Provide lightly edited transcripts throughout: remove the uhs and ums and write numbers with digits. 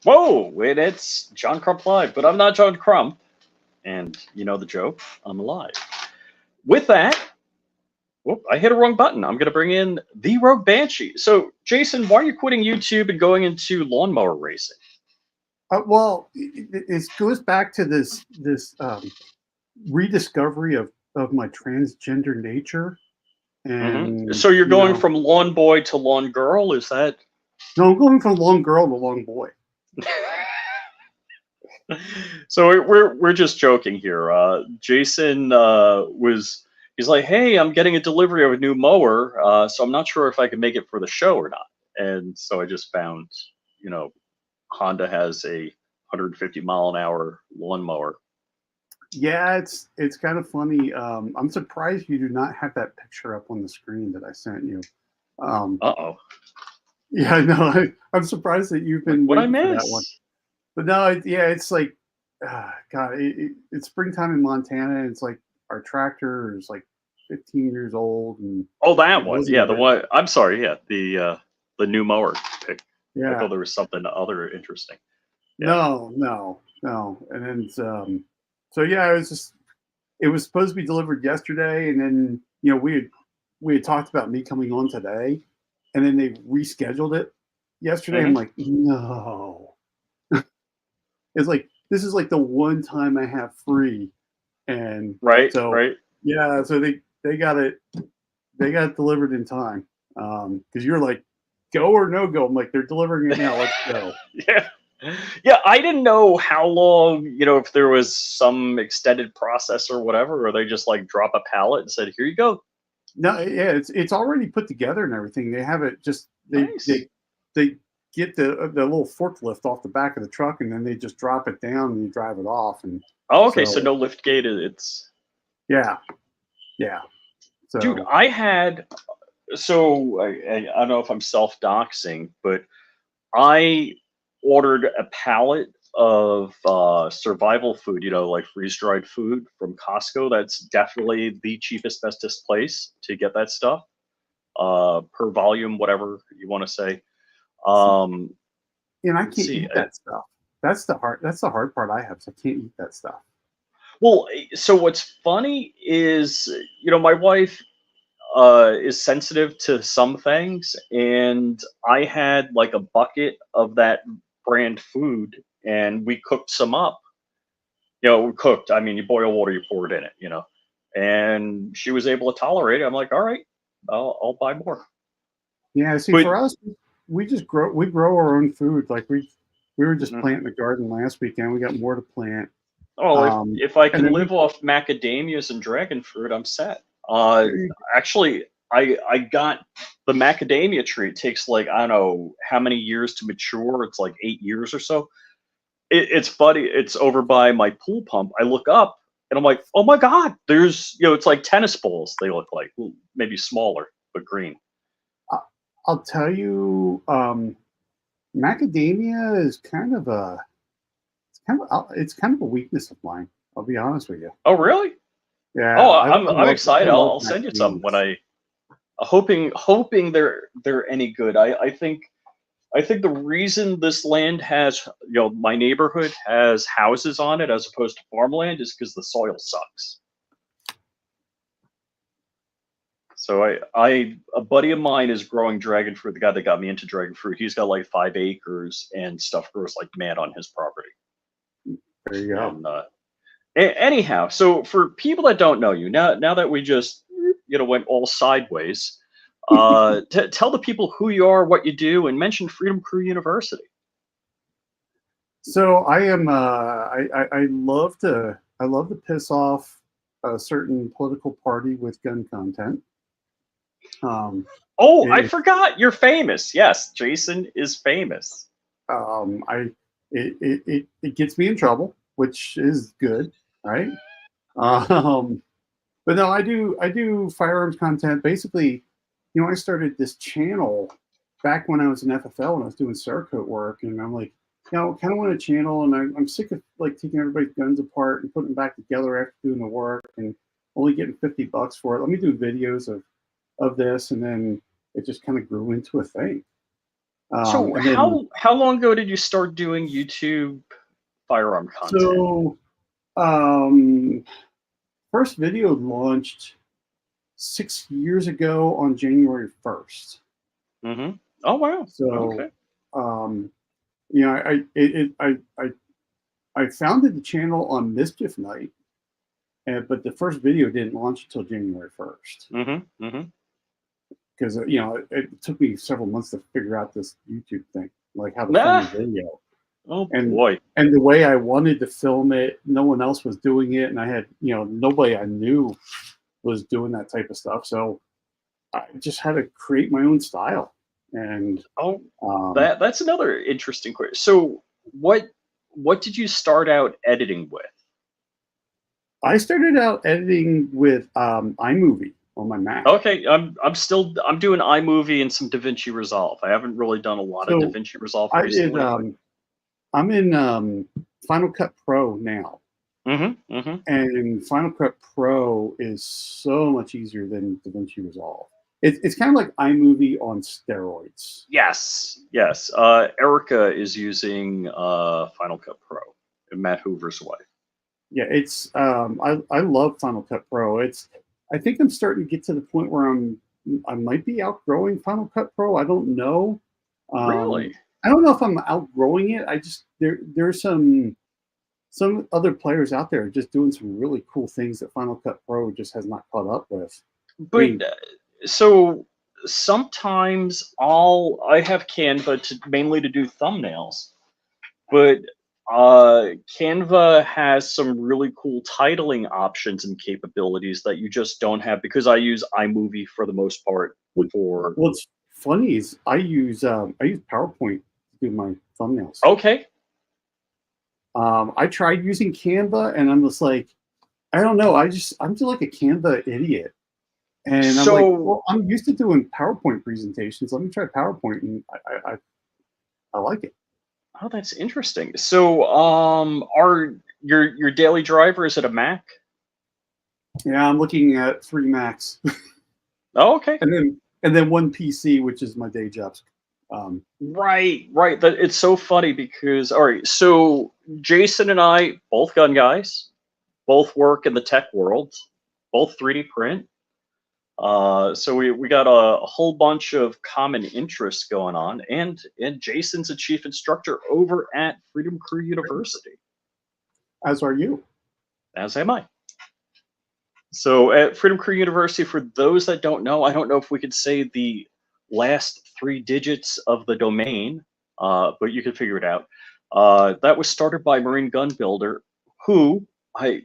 Whoa, and it's John Crump Live, but I'm not John Crump. And you know the joke, I'm alive. With that, whoop, I hit a wrong button. I'm going to bring in the Rogue Banshee. So, Jason, why are you quitting YouTube and going into lawnmower racing? Well, it goes back to this rediscovery of my transgender nature. And so you're going from lawn boy to lawn girl, is that? No, I'm going from lawn girl to lawn boy. So we're just joking here. Jason he's like, hey, I'm getting a delivery of a new mower, so I'm not sure if I can make it for the show or not. And so I just found, Honda has a 150-mile-an-hour lawnmower. Yeah, it's kind of funny. I'm surprised you do not have that picture up on the screen that I sent you. Uh-oh. Yeah, no, I'm surprised that you've been waiting for that one. But no, it's like, God, it's springtime in Montana. And it's like our tractor is like 15 years old. And that one, yeah, the one. I'm sorry, yeah, the new mower pick. Yeah, I thought there was something other interesting. Yeah. No, and then so yeah, it was supposed to be delivered yesterday, and then we had talked about me coming on today, and then they rescheduled it yesterday. I'm like, no. It's like, this is like the one time I have free, and right. Yeah, so they got it delivered in time. Because you're like, go or no go. I'm like, they're delivering it now. Let's go. Yeah. I didn't know how long, if there was some extended process or whatever, or they just like drop a pallet and said, here you go. No, yeah, it's already put together and everything. They have it just they get the little forklift off the back of the truck, and then they just drop it down and you drive it off. And okay, so no lift gate. It's yeah. So, dude, I had I don't know if I'm self-doxing, but I ordered a pallet of survival food, like freeze-dried food from Costco. That's definitely the cheapest, bestest place to get that stuff, per volume, whatever you want to say. And I can't eat that stuff. That's the hard part I have. So I can't eat that stuff. Well, so what's funny is, my wife is sensitive to some things, and I had like a bucket of that brand food, and we cooked some up. We cooked. I mean, you boil water, you pour it in it. And she was able to tolerate it. I'm like, all right, I'll buy more. Yeah. See, for us, we grow our own food. Like we were just planting the garden last weekend. We got more to plant. Oh, if I can live off macadamias and dragon fruit, I'm set. Actually, I got the macadamia tree. It takes like, I don't know how many years to mature. It's like 8 years or so. It's funny. It's over by my pool pump. I look up and I'm like, oh my God, there's, it's like tennis balls. They look like, maybe smaller, but green. I'll tell you, macadamia is kind of a weakness of mine. I'll be honest with you. Oh, really? Yeah. Oh, I'm excited. I'll send you some when hoping they're any good. I think the reason this land has, my neighborhood has houses on it as opposed to farmland is because the soil sucks. So a buddy of mine is growing dragon fruit. The guy that got me into dragon fruit, he's got like 5 acres, and stuff grows like mad on his property. There you go. And, anyhow, so for people that don't know you, now that we just went all sideways, Tell the people who you are, what you do, and mention Freedom Crew University. So I am. I love to piss off a certain political party with gun content. Oh, I It, forgot. You're famous. Yes, Jason is famous. I it gets me in trouble, which is good, right? Um, but no, I do firearms content. Basically, I started this channel back when I was in FFL and I was doing Cerakote work, and I'm like, kind of want a channel, and I'm sick of like taking everybody's guns apart and putting them back together after doing the work and only getting $50 for it. Let me do videos of this, and then it just kind of grew into a thing. So And then how long ago did you start doing YouTube firearm content? so um, first video launched 6 years ago on January 1st. Mm-hmm. Oh wow. So, Okay. um, I founded the channel on Mischief Night, but the first video didn't launch until January 1st Mm-hmm. Mm-hmm. because it took me several months to figure out this YouTube thing, like how to film a Nah. video, Oh and boy. the way I wanted to film it, no one else was doing it, and I had nobody I knew was doing that type of stuff, so I just had to create my own style, and Oh, um, that's another interesting question. So what did you start out editing with? I started out editing with iMovie on my Mac. Okay, I'm doing iMovie and some DaVinci Resolve. I haven't really done a lot of So DaVinci Resolve I did. recently, but I'm in Final Cut Pro now, mm-hmm, mm-hmm. and Final Cut Pro is so much easier than DaVinci Resolve. It's kind of like iMovie on steroids. Yes, yes. Erica is using Final Cut Pro, Matt Hoover's wife. Yeah, it's I love Final Cut Pro. I think I'm starting to get to the point where I might be outgrowing Final Cut Pro. I don't know. Um, Really? I don't know if I'm outgrowing it. I just there's some other players out there just doing some really cool things that Final Cut Pro just has not caught up with. I But mean, so sometimes I have Canva mainly to do thumbnails, but Canva has some really cool titling options and capabilities that you just don't have because I use iMovie for the most part for. what's funny is I use PowerPoint to do my thumbnails. Okay. I tried using Canva, and I'm just like, I don't know. I'm just like a Canva idiot. And I'm like, So, well, I'm used to doing PowerPoint presentations. Let me try PowerPoint, and I like it. oh, that's interesting. So, are your daily driver, is it a Mac? Yeah, I'm looking at 3 Macs, Oh, okay. and then one PC, which is my day jobs. Right, right. That it's so funny because all right, so Jason and I both gun guys, both work in the tech world, both 3D print. So we got a whole bunch of common interests going on, and Jason's a chief instructor over at Freedom Crew University, As are you. as am I. So at Freedom Crew University, for those that don't know, I don't know if we could say the last 3 digits of the domain, but you can figure it out. That was started by Marine Gun Builder, who I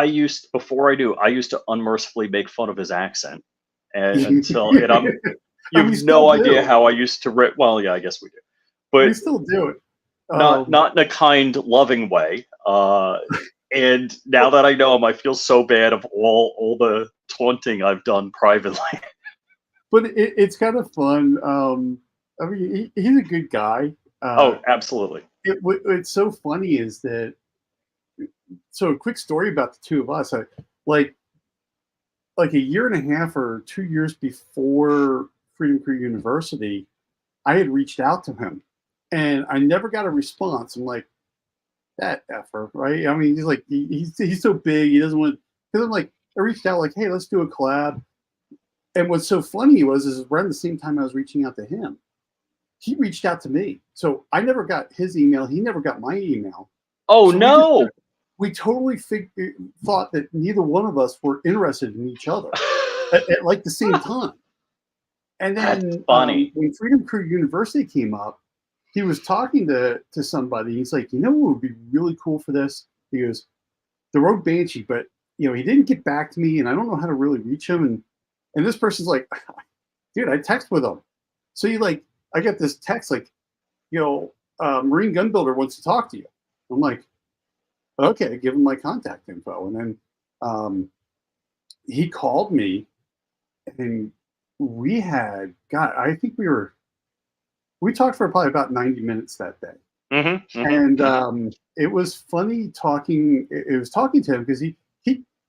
used I used to unmercifully make fun of his accent, and you And we have still no idea do. how I used to well, yeah, I guess we do, We but still do it. Um, not in a kind, loving way. And now that I know him, I feel so bad of all the taunting I've done privately. but it's kind of fun. I mean, he's a good guy. Oh, absolutely. What's so funny is that. So a quick story about the two of us. Like like a year and a half or 2 years before Freedom Crew University, I had reached out to him, and I never got a response. I'm like, that effer, right? I mean, he's like, he's so big, he doesn't want. Because I'm like, I reached out like, hey, let's do a collab. And what's so funny is around the same time I was reaching out to him, he reached out to me. So I never got his email. He never got my email. Oh So no! we totally thought that neither one of us were interested in each other at like the same time. And That's then funny. when Freedom Crew University came up, he was talking to somebody. He's like, you know what would be really cool for this? He goes, the Rogue Banshee, but he didn't get back to me, and I don't know how to really reach him. And this person's like, dude, I text with him. So I get this text like, Marine Gun Builder wants to talk to you. I'm like, okay, give him my contact info. And then he called me, and we had, God, I think we talked for probably about 90 minutes that day. And it was funny talking. It was talking to him because he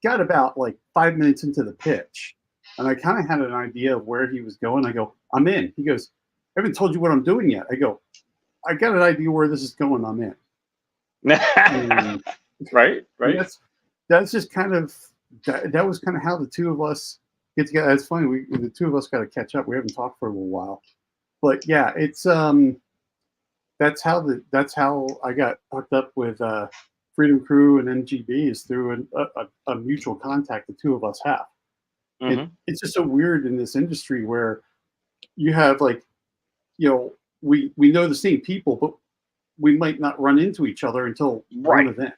got about like 5 minutes into the pitch, and I kind of had an idea of where he was going. I go, I'm in. He goes, I haven't told you what I'm doing yet. I go, I got an idea where this is going. I'm in. Right. That's just kind of that was kind of how the two of us get together. It's funny. The two of us got to catch up. We haven't talked for a little while, but yeah, it's that's how I got hooked up with Freedom Crew and MGB is through a mutual contact the two of us have. It's just so weird in this industry where you have we know the same people, but we might not run into each other until one event.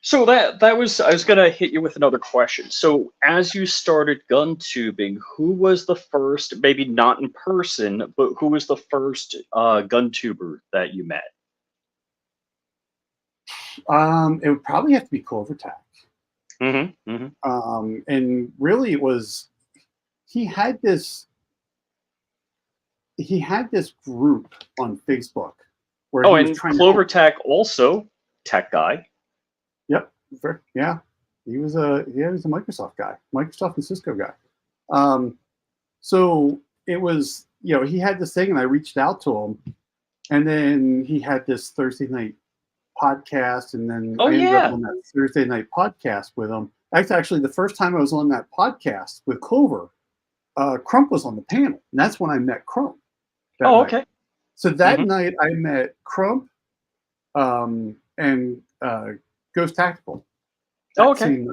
So that was, I was gonna hit you with another question. So as you started gun tubing, who was the first, maybe not in person, but who was the first gun tuber that you met? It would probably have to be Clovertac. And really it was, he had this group on Facebook where he was and trying Clovertac also tech guy. Yep. Yeah. He was a Microsoft guy, Microsoft and Cisco guy. So it was, he had this thing and I reached out to him, and then he had this Thursday night podcast, and then I ended up on that Thursday night podcast with him. That's actually the first time I was on that podcast with Clover. Crump was on the panel, and that's when I met Crump. Okay. So that night I met Crump and Ghost Tactical. Okay.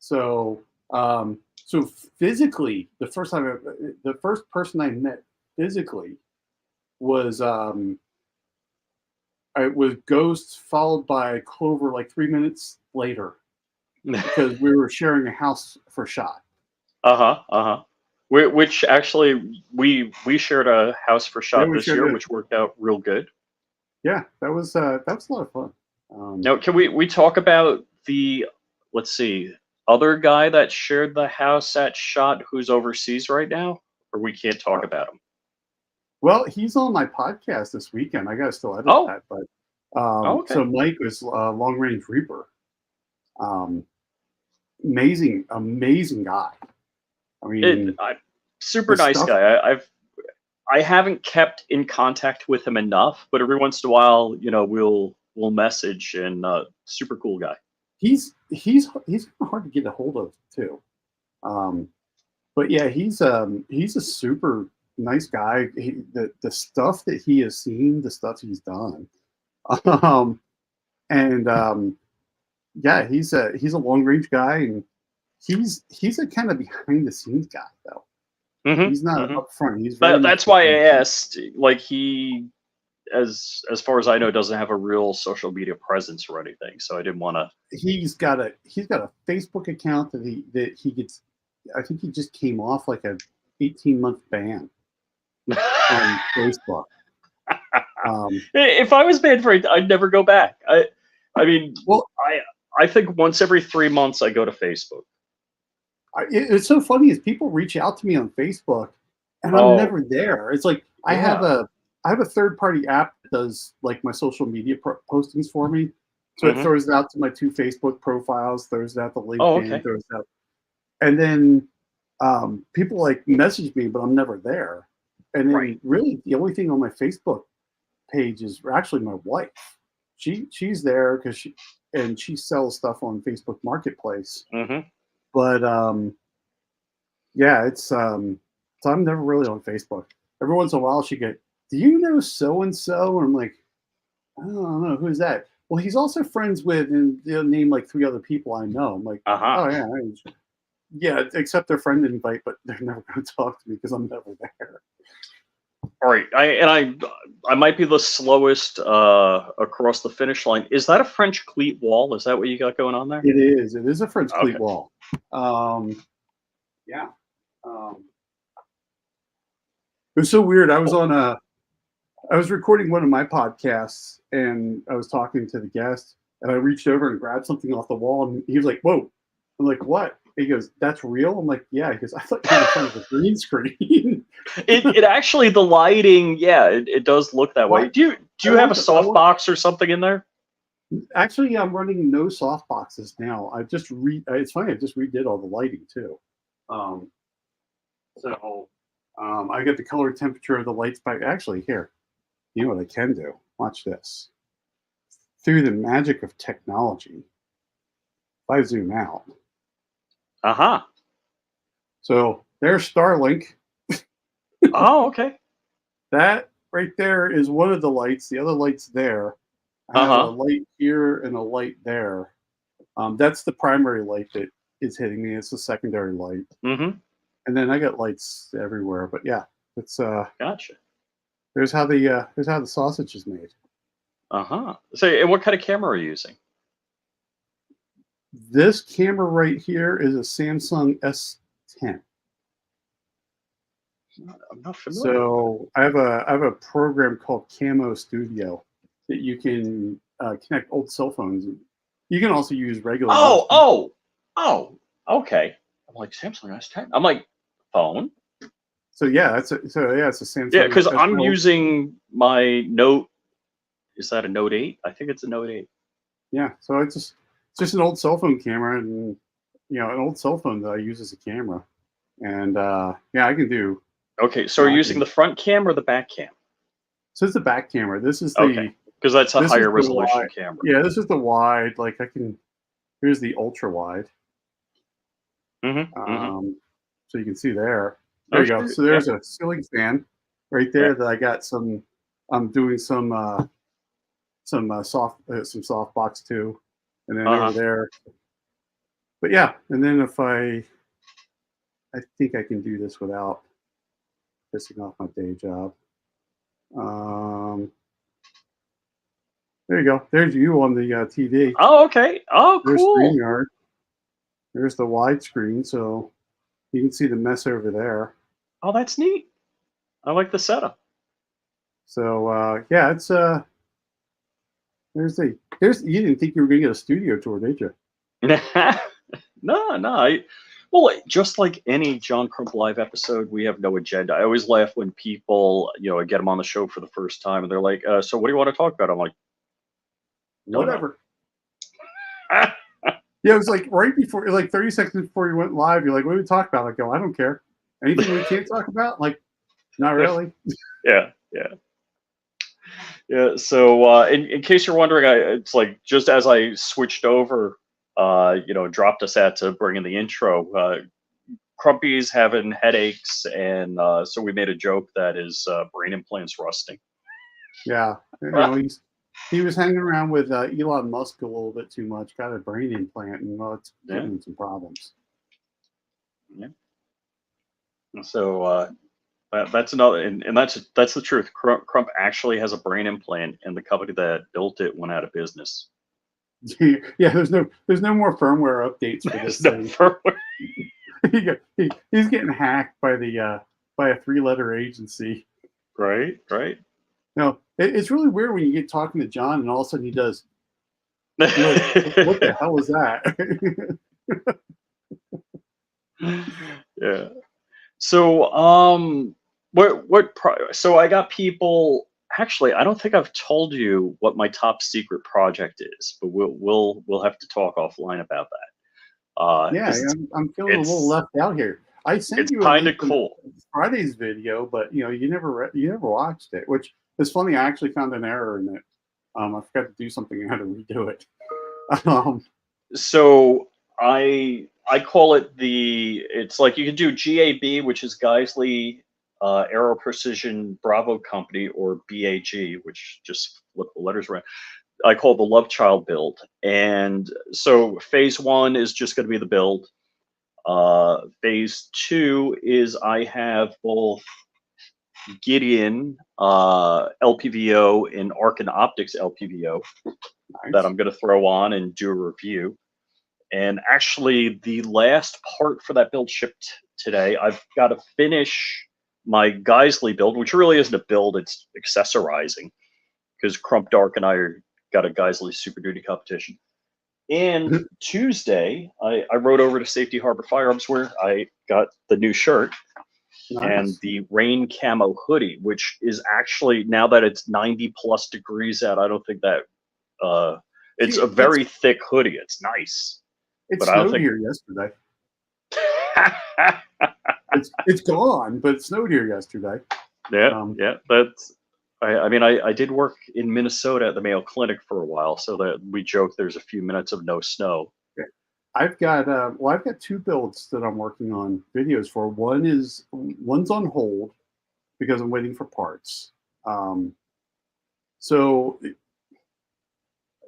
So so physically, the first person I met physically was it was Ghost, followed by Clover like 3 minutes later, because we were sharing a house for shot. Which actually we shared a house for shot this year, which worked out real good. Yeah, that was a lot of fun. Now, can we talk about the, let's see, other guy that shared the house at shot who's overseas right now, or we can't talk about him? Well, he's on my podcast this weekend. I got to still edit that, but so Mike was Long Range Reaper. Amazing guy. I mean, super nice guy. I haven't kept in contact with him enough, but every once in a while, we'll message, and super cool guy. He's hard to get a hold of too. But yeah, he's a super nice guy. The stuff that he has seen, the stuff he's done, yeah, he's a long range guy, and he's a kind of behind the scenes guy though. He's not up front. He's that's why I asked. Like, he, as far as I know, doesn't have a real social media presence or anything, so I didn't want to. He's got a Facebook account that he gets. I think he just came off like a 18-month ban on Facebook. If I was banned for it, I'd never go back. I mean, well, I think once every 3 months I go to Facebook. It's so funny is people reach out to me on Facebook, and I'm never there. It's like I have a third-party app that does like my social media postings for me. So it throws it out to my 2 Facebook profiles, throws it out to LinkedIn, throws it out. And then people like message me, but I'm never there. And then really the only thing on my Facebook page is actually my wife. She's there because she sells stuff on Facebook Marketplace. But yeah, it's so I'm never really on Facebook. Every once in a while she get, do you know so and so? And I'm like, I don't know, who's that? Well, he's also friends with, and they'll name like 3 other people I know. I'm like, oh yeah. Yeah, accept their friend invite, but they're never going to talk to me because I'm never there. All right, I might be the slowest across the finish line. Is that a French cleat wall? Is that what you got going on there? It is. It is a French cleat Okay. wall. Yeah. It was so weird. I was recording one of my podcasts, and I was talking to the guest, and I reached over and grabbed something off the wall, and he was like, "Whoa!" I'm like, "What?" He goes, "That's real." I'm like, "Yeah." He goes, "I thought you were in front of a green screen." It actually, the lighting, yeah, it does look that way. What? Do you have a softbox or something in there? Actually, I'm running no soft boxes now. It's funny. I just redid all the lighting too. Um, so I get the color temperature of the lights back. Actually, here, you know what I can do? Watch this. Through the magic of technology, if I zoom out. Uh-huh. So there's Starlink. Oh, okay. That right there is one of the lights. The other light's there. I have a Uh-huh. light here and a light there. That's the primary light that is hitting me. It's the secondary light. Mm-hmm. And then I got lights everywhere. But yeah, it's Gotcha. there's how the sausage is made. Uh-huh. So, and what kind of camera are you using? This camera right here is a Samsung S10. I'm not familiar with that. So I have a program called Camo Studio that you can connect old cell phones. You can also use regular Oh, USB. oh, okay. I'm like, Samsung S10. I'm like, phone? So yeah, it's a Samsung. Yeah, because I'm well, using my Note. Is that a Note 8? I think it's a Note 8. yeah, so it's just an old cell phone camera, and an old cell phone that I use as a camera, and yeah, I can do. Okay, so are you I using can, the front cam or the back cam? so it's the back camera. This is Okay, the because that's a this is higher the resolution wide. camera. Yeah, this is the wide. Like I can. Here's the ultra wide. Mm-hmm. Mm-hmm. So you can see there. There Oh, you go. shoot. So Yeah. there's a ceiling fan right Yeah. there that I got some. I'm doing some some soft box too, and then over Uh-huh. there. But yeah, and then if I think I can do this without pissing off my day job. Um, there you go. There's you on the TV. Oh, okay. Oh, There's cool. StreamYard. There's the widescreen, so you can see the mess over there. Oh, that's neat. I like the setup. So yeah, it's there's you didn't think you were gonna get a studio tour, did you? No, no. Well, just like any John Crump Live episode, we have no agenda. I always laugh when people, I get them on the show for the first time, and they're like, "So, what do you want to talk about?" I'm like, "Don't know." Whatever. Yeah, it was like right before, like 30 seconds before you went live. You're like, "What do we talk about?" I go, "I don't care. Anything we can't talk about?" Like, not really. Yeah, yeah, yeah. So, in case you're wondering, it's like just as I switched over, dropped us at to bring in the intro. Crumpy's having headaches, and so we made a joke that his brain implant's rusting. Yeah, he was hanging around with Elon Musk a little bit too much. Got a brain implant, and it's Yeah, giving him some problems. yeah. So that's another, and that's the truth. Crump actually has a brain implant, and the company that built it went out of business. Yeah, there's no more firmware updates for this There's no thing. firmware. He's getting hacked by by a 3-letter agency. Right, right. No, it's really weird when you get talking to John, and all of a sudden he does. You're like, what the hell is that? Yeah. So, so I got people. Actually, I don't think I've told you what my top secret project is, but we'll have to talk offline about that. Yeah, Because I'm feeling a little it's left out here. I sent it's you a kind link of to cool. Friday's video, but you never watched it, which is funny. I actually found an error in it. I forgot to do something and had to redo it. So I call it it's like you can do GAB, which is Geisley Aero Precision Bravo Company, or BAG, which just flip the letters around. I call it the Love Child build. And so phase one is just going to be the build. Phase 2 is I have both Gideon LPVO and Arc and Optics LPVO that Nice. I'm going to throw on and do a review. And actually, the last part for that build shipped today. I've got to finish my Geisley build, which really isn't a build, it's accessorizing, because Crump Dark and I got a Geisley Super Duty competition. And Tuesday, I rode over to Safety Harbor Firearms where I got the new shirt and Nice. the rain camo hoodie, which is actually, now that it's 90 plus degrees out, I don't think that it's See, a very thick hoodie. It's nice, it but I don't snowed think. here yesterday. It's gone, but it snowed here yesterday. Yeah. That's. I mean, I did work in Minnesota at the Mayo Clinic for a while, so that we joke there's a few minutes of no snow. I've got I've got 2 builds that I'm working on videos for. One's on hold because I'm waiting for parts. So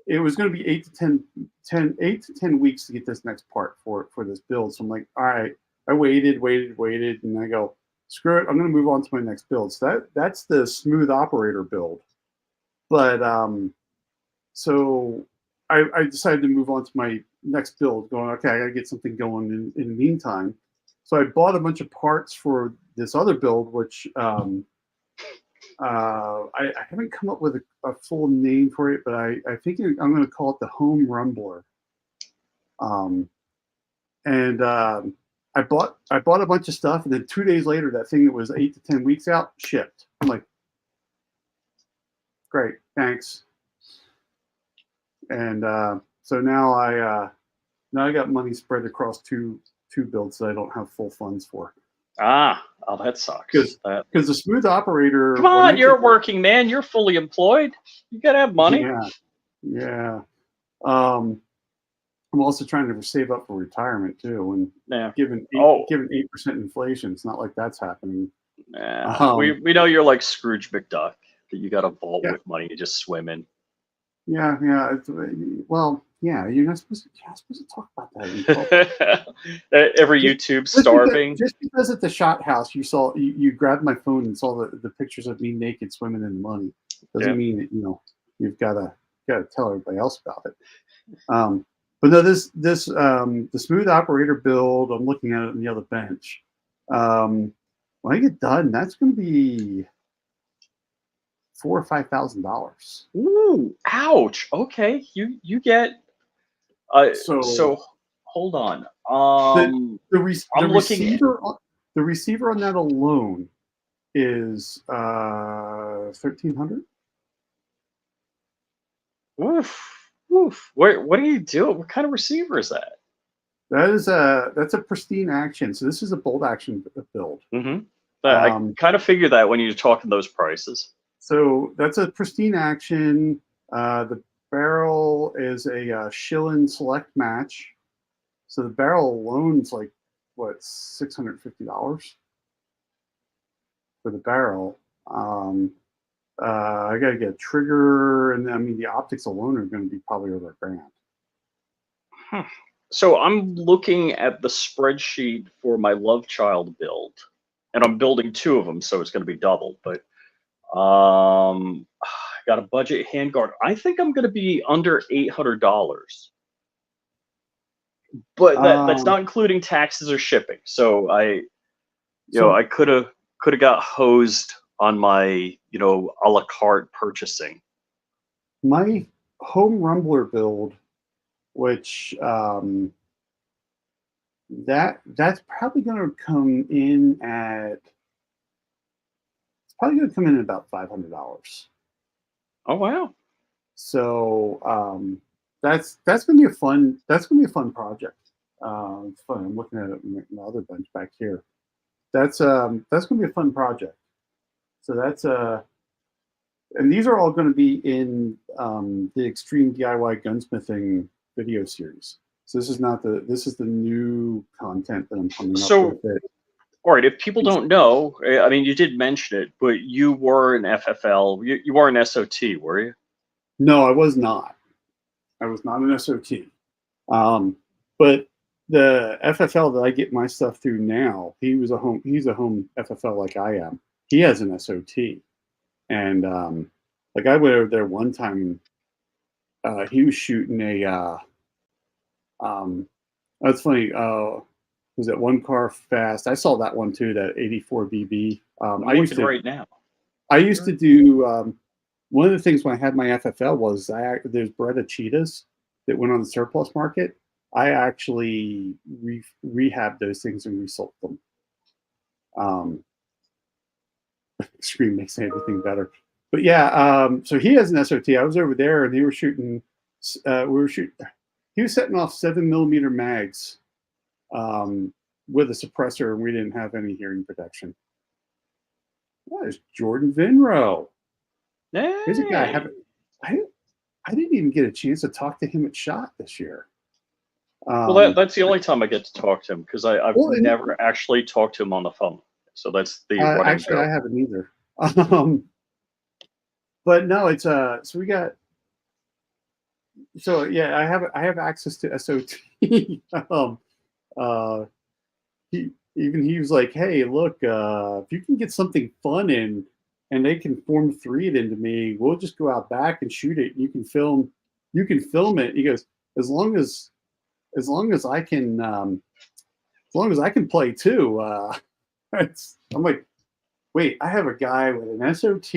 it was going to be 8 to 10 weeks to get this next part for this build. So I'm like, all right, I waited, and I go, screw it, I'm going to move on to my next build. So that's the smooth operator build. But so I decided to move on to my next build, going, okay, I got to get something going in the meantime. So I bought a bunch of parts for this other build, which I haven't come up with a full name for it, but I think I'm going to call it the Home Rumbler. I bought a bunch of stuff, and then 2 days later, that thing that was 8 to 10 weeks out shipped. I'm like, great, thanks. And so now I got money spread across two builds that I don't have full funds for. Oh, that sucks. Because the smooth operator. Come on, you're a working man. You're fully employed. You gotta have money. Yeah. I'm also trying to save up for retirement too, and given 8% inflation, it's not like that's happening. We know you're like Scrooge McDuck, that you got a vault with money you just swim in. Yeah. Well, yeah, you're not supposed to talk about that. Every YouTube starving. Just because at the shot house you grabbed my phone and saw the pictures of me naked swimming in the money doesn't mean that you've got to tell everybody else about it. But no, the smooth operator build, I'm looking at it on the other bench. When I get done, that's going to be $4,000 or $5,000. Ooh, ouch. Okay, you get. So hold on. The receiver on that alone is $1,300. Oof. What do you do? What kind of receiver is that? That's a pristine action. So this is a bolt action build. Mm-hmm. I kind of figured that when you're talking those prices. So that's a pristine action. The barrel is a Schillen Select Match. So the barrel alone is like what, $650 for the barrel. I got to get a trigger, and I mean the optics alone are going to be probably over $1,000. So I'm looking at the spreadsheet for my Love Child build, and I'm building 2 of them, so it's going to be double. But I got a budget handguard. I think I'm going to be under $800, but that's not including taxes or shipping. So I could have got hosed on my a la carte purchasing. My Home Rumbler build, which that's probably going to come in at about $500. Oh wow! So that's going to be a fun project. It's fun. I'm looking at it in the other bench back here. That's going to be a fun project. So that's and these are all going to be in the Extreme DIY Gunsmithing video series. So this is the new content that I'm coming up with. All right, if people don't know, I mean, you did mention it, but you were an FFL. You were an SOT, were you? No, I was not. I was not an SOT. But the FFL that I get my stuff through now, he's a home FFL like I am. He has an SOT. And like I went over there one time, he was shooting a that's funny, was it One Car Fast? I saw that one too, that 84 BB. I'm looking right now. I used to do one of the things when I had my FFL was there's Beretta cheetahs that went on the surplus market. I actually rehabbed those things and resold them. Screen makes everything better. But yeah, so he has an SOT. I was over there and they were shooting. He was setting off 7mm mags with a suppressor, and we didn't have any hearing protection. There's Jordan Vinro. Hey. Here's a guy I didn't even get a chance to talk to him at SHOT this year. Well, that's the only time I get to talk to him because I've never actually talked to him on the phone. So that's the running joke. I haven't either. But no, it's so we got. So yeah, I have access to SOT. He was like, hey, look, if you can get something fun in, and they can Form 3 it into me, we'll just go out back and shoot it. You can film it. He goes, as long as I can play too. I'm like, wait, I have a guy with an SOT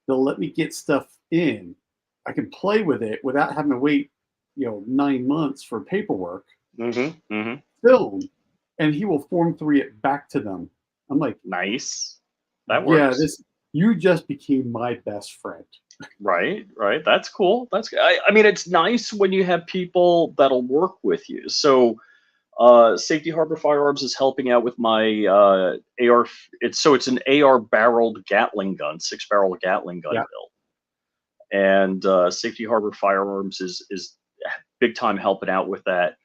that'll let me get stuff in. I can play with it without having to wait, 9 months for paperwork. Film, and he will Form 3 it back to them. I'm like, nice. That works. Yeah, you just became my best friend. Right. That's cool. I mean, it's nice when you have people that'll work with you. So, Safety Harbor Firearms is helping out with my AR. It's an AR barreled Gatling gun, 6-barrel Gatling gun build. And Safety Harbor Firearms is big time helping out with that.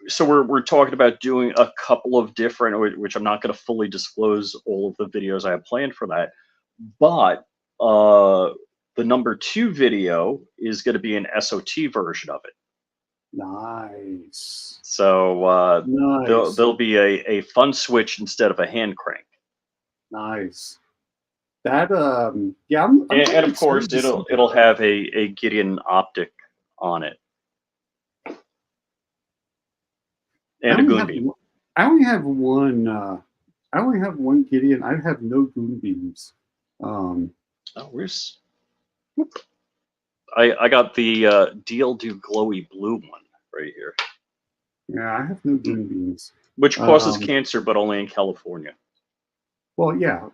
So we're talking about doing a couple of different, which I'm not going to fully disclose all of the videos I have planned for that, but the number 2 video is going to be an SOT version of it. Nice. So nice. there'll be a fun switch instead of a hand crank. Nice. That and of course it'll have a Gideon optic on it. And a goon beam. I only have one Gideon. I have no goon beams. I got the DLD glowy blue one right here. Yeah, I have no goon beams. Which causes cancer, but only in California. Well, yeah,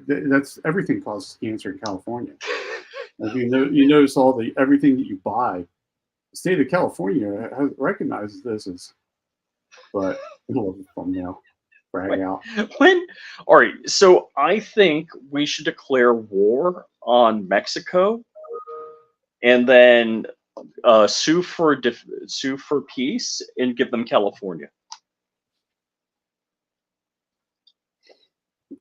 that's everything causes cancer in California. If you notice everything that you buy, the state of California recognizes this as. But thumbnail brag out. All right, so I think we should declare war on Mexico, and then sue for peace and give them California.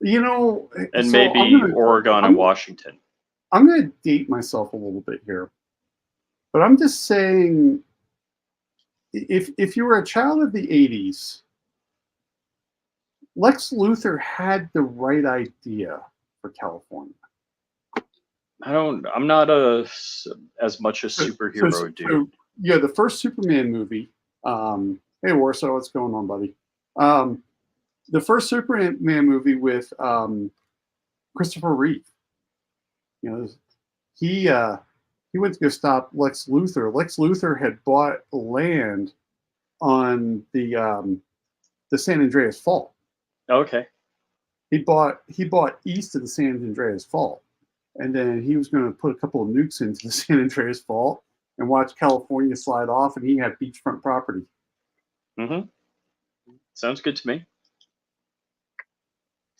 And maybe Oregon and Washington. I'm going to date myself a little bit here, but I'm just saying. If you were a child of the 80s, Lex Luthor had the right idea for California. I'm not as much a superhero dude. So, yeah, the first Superman movie. Hey Warsaw, what's going on, buddy? The first Superman movie with Christopher Reeve. He went to go stop Lex Luthor. Lex Luthor had bought land on the San Andreas Fault. Okay. He bought east of the San Andreas Fault, and then he was going to put a couple of nukes into the San Andreas Fault and watch California slide off, and he had beachfront property. Sounds good to me.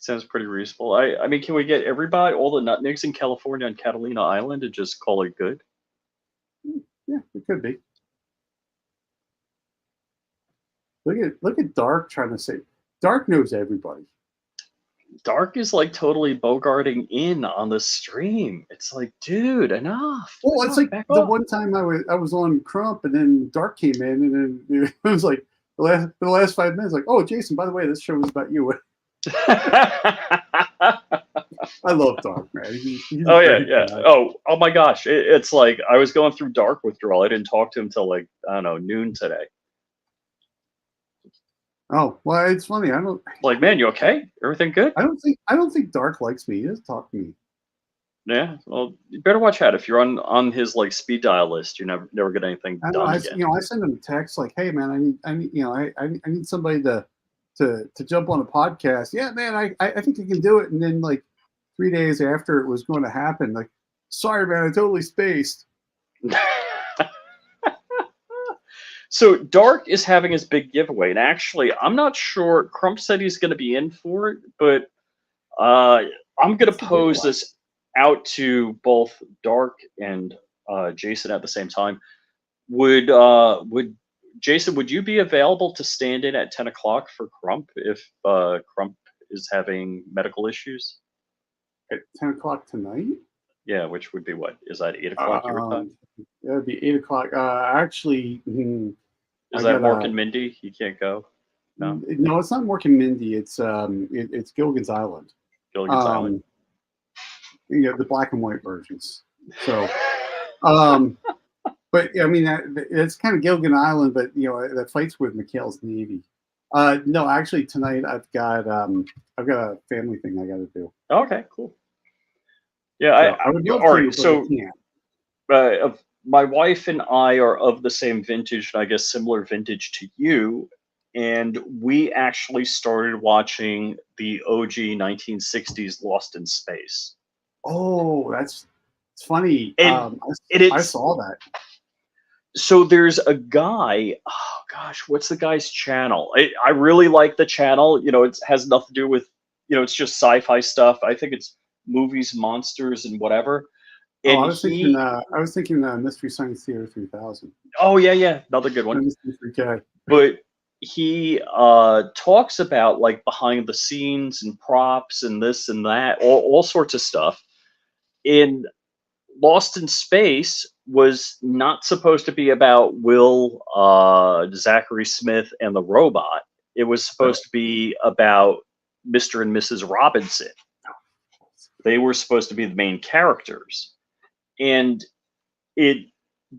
Sounds pretty reasonable. I mean, can we get everybody, all the nutniks in California on Catalina Island, and just call it good? Yeah, it could be. Look at Dark trying to say. Dark knows everybody. Dark is like totally bogarting in on the stream. It's like, dude, enough, Well, it's like back the off. one time I was on Crump, and then Dark came in, and then it was like the last 5 minutes, like, oh, Jason, by the way, this show was about you. I love Dark, man. He's a Oh yeah, great yeah. guy. Oh my gosh, it's like I was going through dark withdrawal. I didn't talk to him till like I don't know noon today. Oh, well, it's funny. Like, man, you okay? Everything good? I don't think Dark likes me. He doesn't talk to me. Yeah. Well, you better watch out. If you're on his like speed dial list, you never get anything I know. done again. I send him a text like, "Hey, man, I need, I need somebody to jump on a podcast." Yeah, man, I think you can do it. And then like 3 days after it was going to happen, like, sorry, man, I totally spaced. So Dark is having his big giveaway, and actually, I'm not sure. Crump said he's going to be in for it, but I'm going to pose this out to both Dark and Jason at the same time. Would Jason, would you be available to stand in at 10 o'clock for Crump if Crump is having medical issues? At 10 o'clock tonight? Yeah, which would be what? Is that 8 o'clock your time? That would be 8 o'clock. Actually, Is that Mork and Mindy? You can't go. No, it's not Mork and Mindy. It's Gilligan's Island. Gilligan's Island. The black and white versions. So, but I mean it's kind of Gilligan Island, but that fights with McHale's Navy. No, actually tonight I've got a family thing I got to do. Okay, cool. Yeah, I would love all to. right, so my wife and I are of the same vintage, and I guess similar vintage to you. And we actually started watching the OG 1960s Lost in Space. Oh, it's funny. And I saw that. So there's a guy. Oh gosh, what's the guy's channel? I really like the channel. It has nothing to do with it's just sci-fi stuff. I think it's movies, monsters, and whatever. And I was thinking Mystery Science Theater 3000. Oh yeah, another good one. Okay. But he talks about like behind the scenes and props and this and that, all sorts of stuff. In Lost in Space was not supposed to be about Will, Zachary Smith, and the robot. It was supposed to be about Mr. and Mrs. Robinson. They were supposed to be the main characters. And it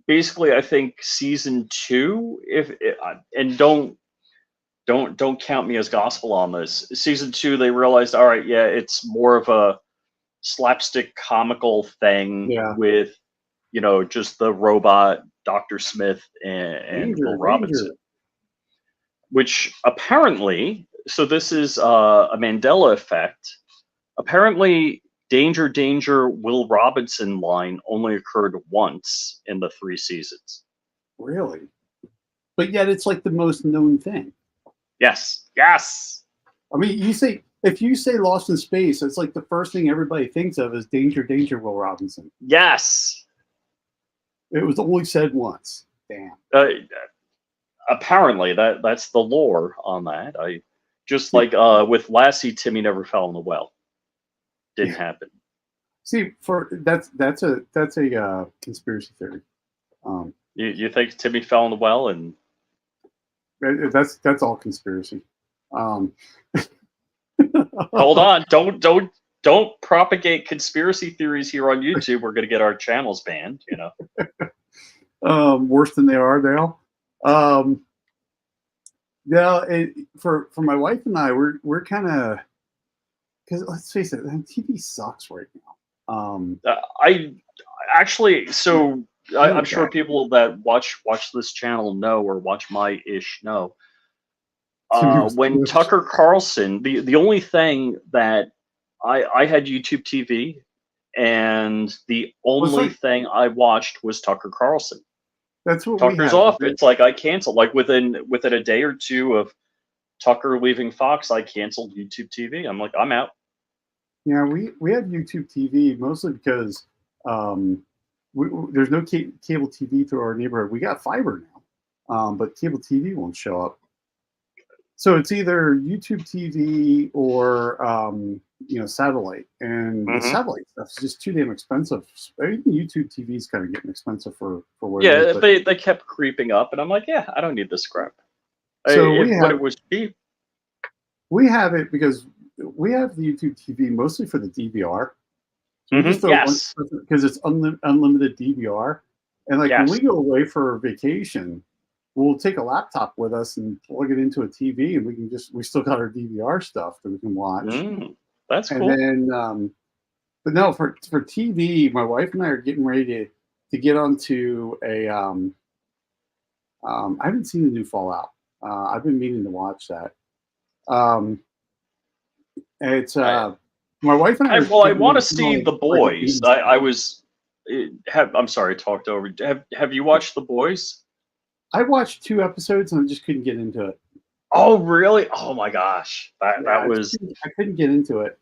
basically, I think season 2, and don't count me as gospel on this. Season 2, they realized, all right, yeah, it's more of a slapstick comical thing with just the robot Dr. Smith and Will Robinson, which apparently, so this is a Mandela effect. Apparently, Danger Will Robinson line only occurred once in the 3 seasons. Really? But yet it's like the most known thing. Yes. I mean, if you say Lost in Space, it's like the first thing everybody thinks of is Danger Will Robinson. Yes. It was only said once. Damn. Apparently, that's the lore on that. I just like with Lassie, Timmy never fell in the well. Didn't happen. See, that's a conspiracy theory. You think Timmy fell in the well, and that's all conspiracy. Hold on, don't propagate conspiracy theories here on YouTube. We're going to get our channels banned. Worse than they are now. For my wife and I, we're kind of, because let's face it, TV sucks right now. I actually, so I'm sure people that watch this channel know, or watch my ish know. When Tucker Carlson, the only thing that I had YouTube TV, and the only thing I watched was Tucker Carlson. That's what Tucker's off. It's like I canceled. Like within a day or two of Tucker leaving Fox, I canceled YouTube TV. I'm like, I'm out. Yeah, we have YouTube TV mostly because there's no cable TV through our neighborhood. We got fiber now, but cable TV won't show up. So it's either YouTube TV or satellite, and the Hmm. satellite stuff is just too damn expensive. Even YouTube TV is kind of getting expensive for what it is. Yeah, But they kept creeping up, and I'm like, yeah, I don't need this crap. so we When have it was cheap. we have it because we have the YouTube TV mostly for the DVR. So we just throw one Yes. because it's unlimited DVR, and like when we Yes. go away for a vacation, we'll take a laptop with us and plug it into a TV, and we still got our DVR stuff that we can watch. That's And cool. then, but no, for TV, my wife and I are getting ready to get onto a. I haven't seen the new Fallout. I've been meaning to watch that. Um, it's I, my wife and I are I getting want ready to to put see on The like a Boys. binge night. I'm sorry, I talked over. Have you watched The Boys? I watched 2 episodes and I just couldn't get into it. Oh, really? Oh my gosh, Yeah, I couldn't get into it.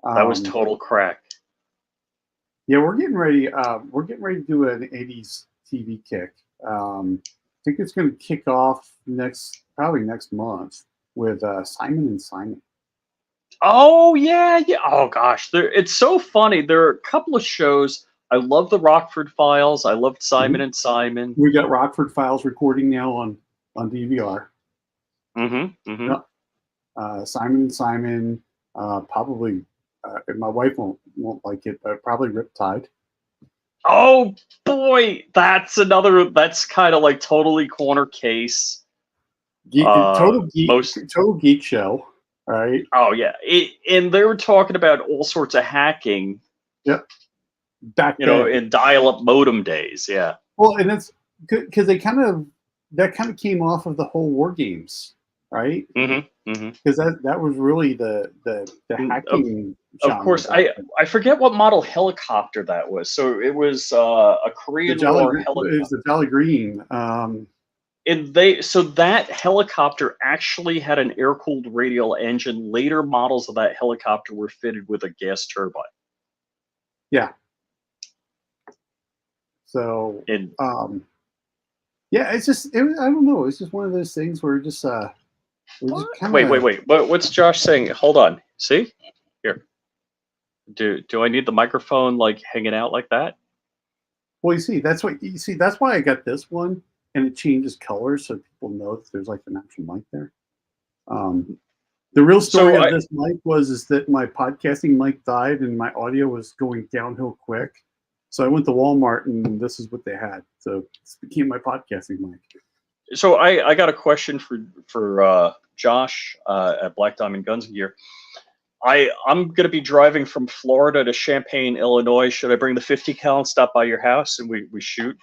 that was Um, total crack. yeah, we're getting ready. We're getting ready to do an '80s TV kick. I think it's going to kick off probably next month with Simon and Simon. Oh yeah, yeah. Oh gosh, it's so funny. There are a couple of shows. I love the Rockford Files. I loved Simon Mhm. and Simon. We got Rockford Files recording now on DVR. Mm-hmm. Mm-hmm. Yep. Simon and Simon. Probably. My wife won't like it, but probably Riptide. Oh boy, that's another. That's kind of like totally corner case. Most. Total geek show. All right. Oh yeah, and they were talking about all sorts of hacking. Yep. Back then. In dial-up modem days. Yeah. Well, and it's because that kind of came off of the whole war games, right? Mm-hmm. Mm-hmm. Because that was really the Of, hacking of genre course, back then. I forget what model helicopter that was. So it was a Korean War It was helicopter. the Jolly Green. And so that helicopter actually had an air-cooled radial engine. Later models of that helicopter were fitted with a gas turbine. Yeah. So, And yeah, I don't know. It's just one of those things where we're just kind wait, of. what's Josh saying? Hold on. See here. Do I need the microphone like hanging out like that? Well, you see. That's why I got this one, and it changes colors so people know that there's like an actual mic there. The real story So of this mic is that my podcasting mic died and my audio was going downhill quick. So I went to Walmart and this is what they had. So this became my podcasting mic. So I got a question for Josh at Black Diamond Guns and Gear. I'm gonna be driving from Florida to Champaign, Illinois. Should I bring the 50 cal and stop by your house and we shoot?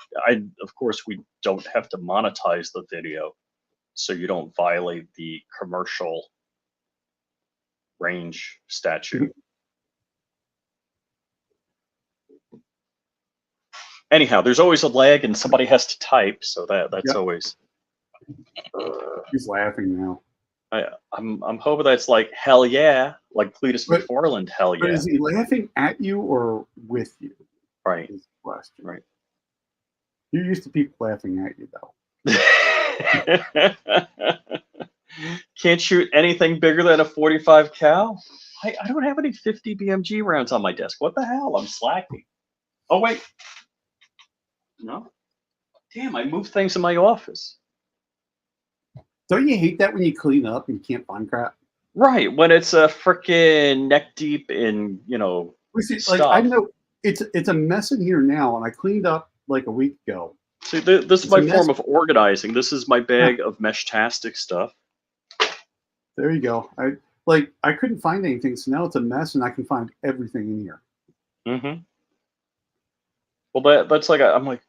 Of course we don't have to monetize the video, so you don't violate the commercial range statute. Anyhow, there's always a lag and somebody has to type, so that's Yep. always. He's laughing now. I'm hoping that's like hell yeah, like Cletus McFarland, hell But yeah. is he laughing at you or with you? Right. Is the question. Right. You're used to people laughing at you though. Can't shoot anything bigger than a 45 cal. I don't have any 50 BMG rounds on my desk. What the hell? I'm slacking. Oh wait. No. Damn, I moved things in my office. Don't you hate that when you clean up and you can't find crap? Right, when it's a freaking neck deep in, stuff. I know it's a mess in here now, and I cleaned up like a week ago. See, this is my form of organizing. This is my bag of Mesh-tastic stuff. There you go. I couldn't find anything, so now it's a mess, and I can find everything in here. Mm-hmm. Well, that's like I'm like,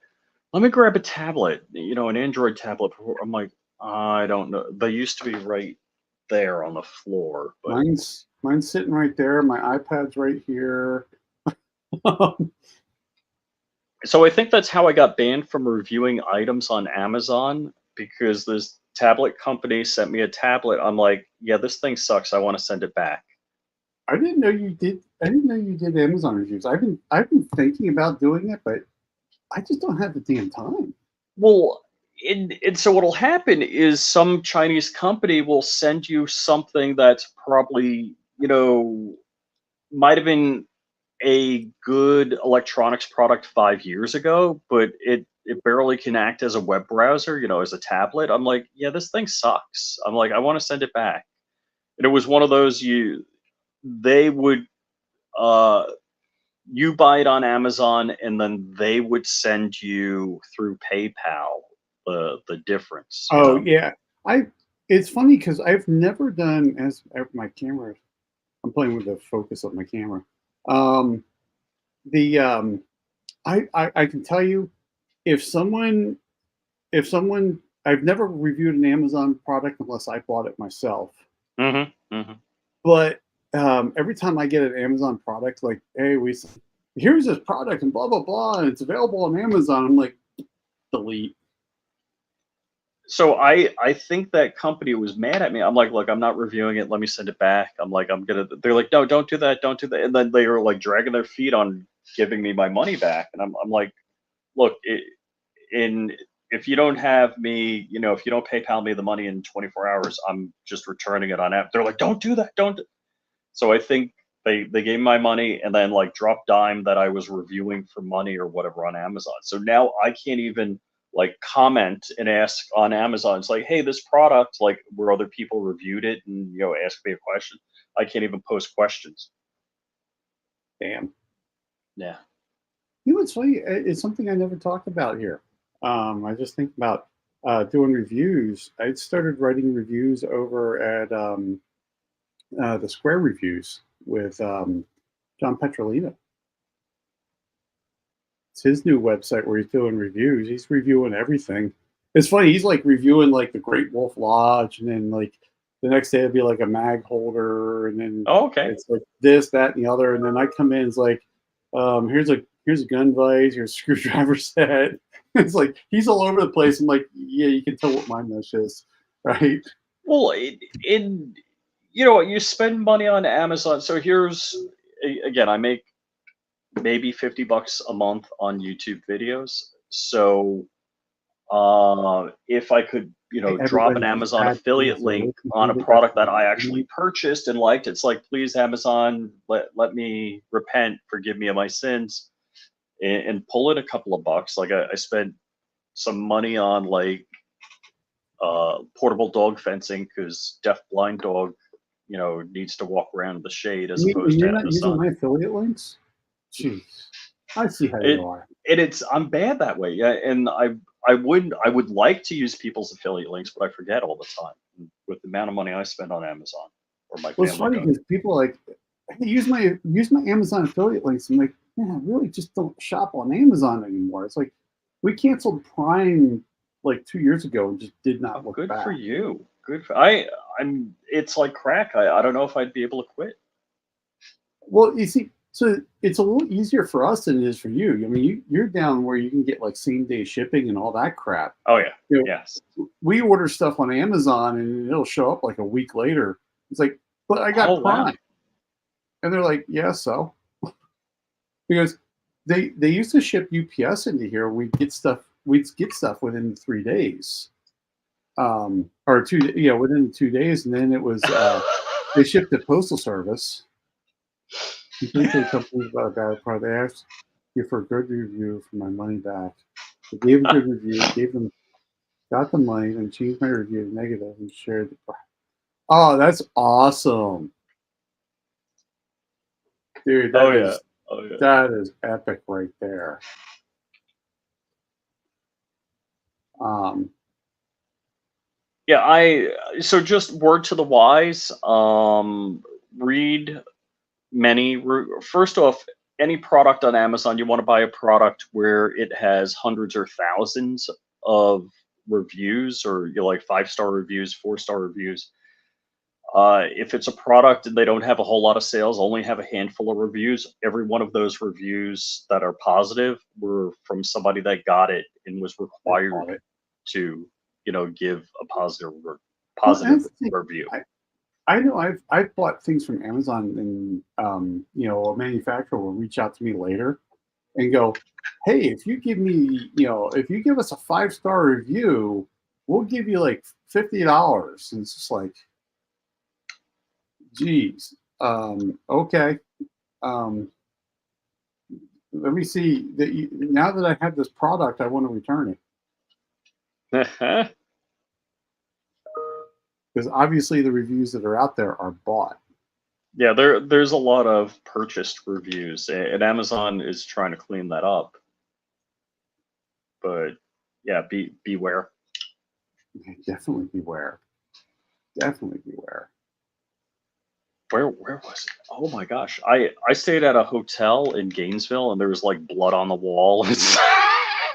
let me grab a tablet, an Android tablet. I'm like, I don't know. They used to be right there on the floor. But mine's sitting right there. My iPad's right here. So I think that's how I got banned from reviewing items on Amazon, because this tablet company sent me a tablet. I'm like, yeah, this thing sucks. I want to send it back. I didn't know you did Amazon reviews. I've been thinking about doing it, but I just don't have the damn time. Well, and so what'll happen is some Chinese company will send you something that's probably, might have been a good electronics product 5 years ago, but it barely can act as a web browser, as a tablet. I'm like, yeah, this thing sucks. I'm like, I want to send it back. And it was one of those they would uh you buy it on Amazon and then they would send you through PayPal the difference. Oh yeah, I. It's funny because I've never done as my camera. I'm playing with the focus of my camera. Um, the I can tell you if someone I've never reviewed an Amazon product unless I bought it myself. Mhm. Mhm. But every time I get an Amazon product, like, hey, here's this product and blah blah blah, and it's available on Amazon. I'm like, delete. So I think that company was mad at me. I'm like, look, I'm not reviewing it. Let me send it back. I'm like, they're like, no, don't do that, don't do that. And then they were like dragging their feet on giving me my money back. And I'm like, look, in if you don't have me, if you don't PayPal me the money in 24 hours, I'm just returning it on app. They're like, don't do that, don't. So I think they gave me my money and then like dropped dime that I was reviewing for money or whatever on Amazon. So now I can't even like comment and ask on Amazon. It's like, hey, this product, like where other people reviewed it and ask me a question. I can't even post questions. Damn. Yeah. You know what's funny? It's something I never talked about here. I just think about doing reviews. I started writing reviews over at the Square Reviews with John Petrolino. It's his new website where he's doing reviews. He's reviewing everything. It's funny. He's like reviewing like the Great Wolf Lodge, and then like the next day it'll be like a mag holder, and then Oh, okay. it's like this, that, and the other. And then I come in, it's like, here's a gun vise, here's a screwdriver set. It's like he's all over the place. I'm like, yeah, you can tell what my mesh is, right? Well, in you know what, you spend money on Amazon. So here's again, I make maybe $50 a month on YouTube videos. So if I could, drop Everybody an has Amazon bad affiliate things to link listen on a to. That's product that I actually purchased and liked, it's like, please, Amazon, let me repent, forgive me of my sins, and pull in a couple of bucks. Like I spent some money on like portable dog fencing because deaf blind dog, needs to walk around the shade as And opposed to you're out in not the using sun. my affiliate links? Jeez. I see how you It are. I'm bad that way. Yeah, and I would like to use people's affiliate links, but I forget all the time with the amount of money I spend on Amazon, or my Well, it's family funny does. because people are like, hey, use my Amazon affiliate links. I'm like, man, I really just don't shop on Amazon anymore. It's like we canceled Prime like 2 years ago and just did not Oh, look good for back. you. Good for I'm. It's like crack. I don't know if I'd be able to quit. Well, you see, so it's a little easier for us than it is for you. I mean, you're down where you can get like same day shipping and all that crap. Oh yeah. You Yes. know, we order stuff on Amazon and it'll show up like a week later. It's like, but I got Oh wow. Prime, and they're like, yeah, so because they used to ship UPS into here. We'd get stuff within 3 days, or within 2 days, and then it was they shipped to Postal Service. Complained to the company about a bad product. They asked you for a good review for my money back. I gave a good review, got the money, then changed my review to negative and shared the product. Oh, that's awesome, dude. Oh yeah. Oh yeah. That is epic right there. Um, Yeah, so just word to the wise, read first off, any product on Amazon, you want to buy a product where it has hundreds or thousands of reviews, or like 5-star reviews, 4-star reviews. If it's a product and they don't have a whole lot of sales, only have a handful of reviews, every one of those reviews that are positive were from somebody that got it and was I required bought it. to, give a Well, positive that's the thing. review. I know I've bought things from Amazon, and a manufacturer will reach out to me later and go, hey, if you give me, if you give us a 5-star review, we'll give you like $50. And it's just like, geez, okay. Let me see that now that I have this product, I want to return it because obviously the reviews that are out there are bought. Yeah, there's a lot of purchased reviews, and Amazon is trying to clean that up. But yeah, beware. Definitely beware. Definitely beware. Where was it? Oh my gosh, I stayed at a hotel in Gainesville, and there was like blood on the wall.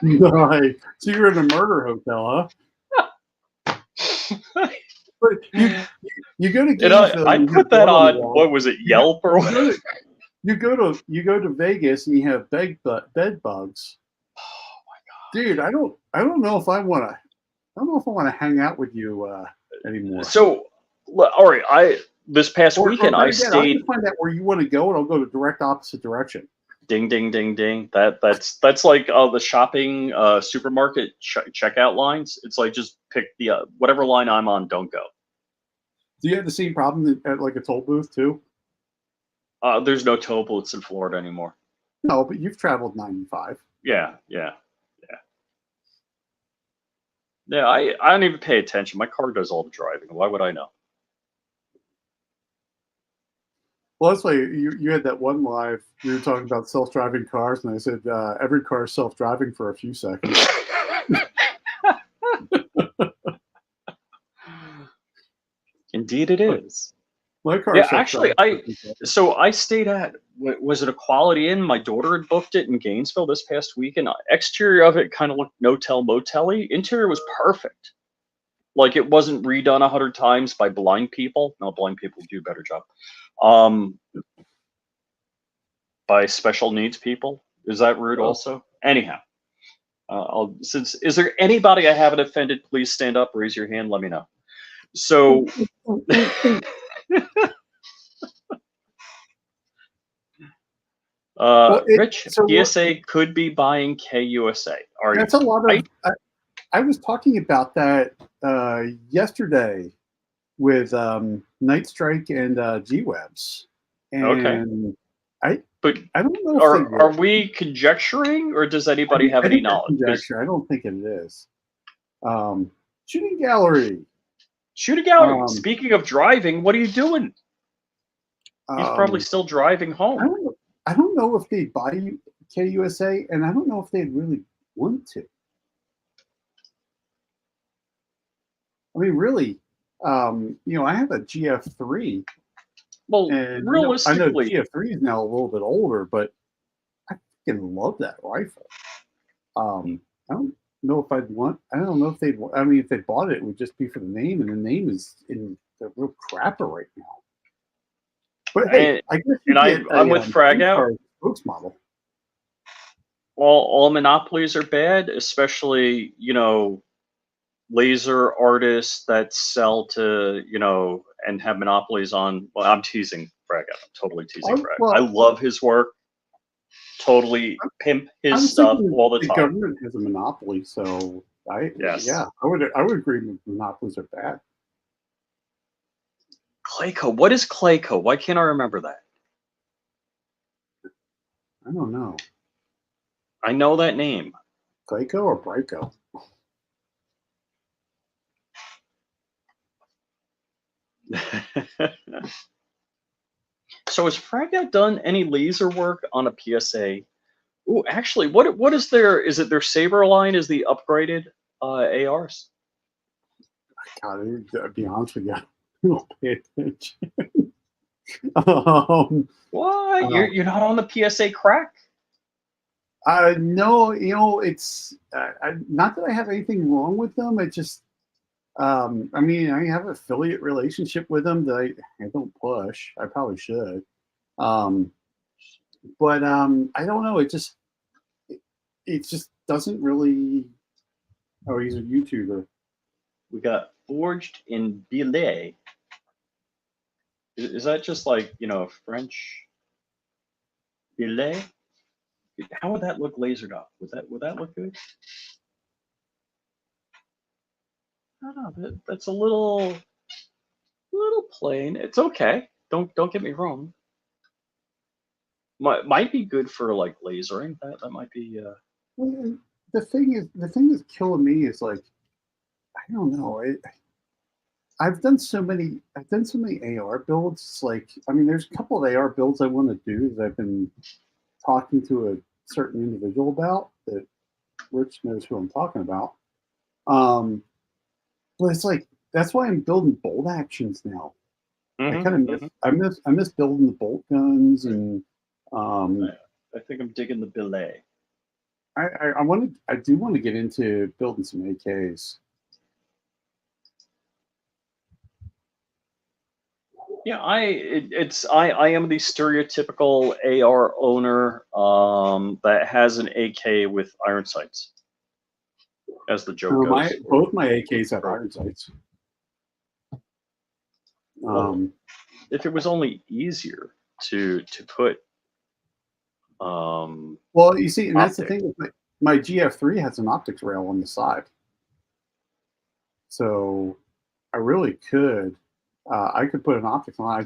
Right. So you're in a murder hotel, huh? But you go to Gainesville. I put that on. What was it? Yelp or what? You go to Vegas and you have bed bugs. Oh my god, dude! I don't know if I want to. I don't know if I want to hang out with you anymore. So, all right, this past weekend I stayed. I'll just find out where you want to go, and I'll go the direct opposite direction. Ding, ding, ding, ding. That's like the shopping supermarket checkout lines. It's like just pick the whatever line I'm on. Don't go. Do you have the same problem at like a toll booth too? There's no toll booths in Florida anymore. No, but you've traveled 95. Yeah. I don't even pay attention. My car does all the driving. Why would I know? Well, that's why you had that one live. We were talking about self-driving cars, and I said every car is self-driving for a few seconds. Indeed, it is. My car. Yeah, actually, I stayed at, was it a Quality Inn? My daughter had booked it in Gainesville this past weekend. Exterior of it kind of looked no-tell motel-y. Interior was perfect. Like it wasn't redone 100 times by blind people. No, blind people do a better job. By special needs people. Is that rude also? Anyhow, is there anybody I haven't offended? Please stand up, raise your hand, let me know. So, Rich, PSA could be buying KUSA. That's a lot of. I was talking about that yesterday with Night Strike and G-Webs. And I don't know. Are we conjecturing, or does anybody have any knowledge? Conjecture. I don't think it is. Shooting gallery. Shooting gallery. Speaking of driving, what are you doing? He's probably still driving home. I don't know if they'd buy KUSA, and I don't know if they'd really want to. I mean, really, I have a GF3. Well, and realistically, I know GF3 is now a little bit older, but I fucking love that rifle. I don't know if I'd want. I don't know if they'd. I mean, if they bought it, it would just be for the name, and the name is in the real crapper right now. But hey, I guess I'm with Frag Out. Spokesmodel. All monopolies are bad, especially laser artists that sell to and have monopolies on. Well, I'm teasing Frag Out. I'm totally teasing Frag. Well, I love his work. Totally pimp his stuff all the time. The government has a monopoly, so I would agree with monopolies are bad. Clayco. What is Clayco? Why can't I remember that? I don't know. I know that name. Clayco or Brico? So has Frag Out done any laser work on a PSA? Oh, actually, what is their? Is it their Saber line? Is the upgraded ARs? God, to be honest with you, I don't pay attention. What? You're not on the PSA crack? No, it's not that I have anything wrong with them. It just, I mean, I have an affiliate relationship with them that I don't push. I probably should. But I don't know. It just doesn't really. Oh, he's a YouTuber. We got Forged in Billet. Is that just like French? Billet? How would that look lasered up? Would that look good? I don't know. That's a little plain. It's okay. Don't get me wrong. Might be good for like lasering. That might be. Well, the thing that's killing me is like, I don't know. I've done so many AR builds. It's like, I mean, there's a couple of AR builds I want to do that I've been talking to a certain individual about. That Rich knows who I'm talking about. Um, but it's like that's why I'm building bolt actions now. I Mhm, kind of miss mhm. I miss building the bolt guns and um, I think I'm digging the billet. I do want to get into building some AKs. Yeah, I am the stereotypical AR owner that has an AK with iron sights, as the joke My goes. both my AKs have iron sights. Well, Um, if it was only easier to put well, you see, and that's the optic. thing with my GF3 has an optics rail on the side, so I really could I could put an optics on.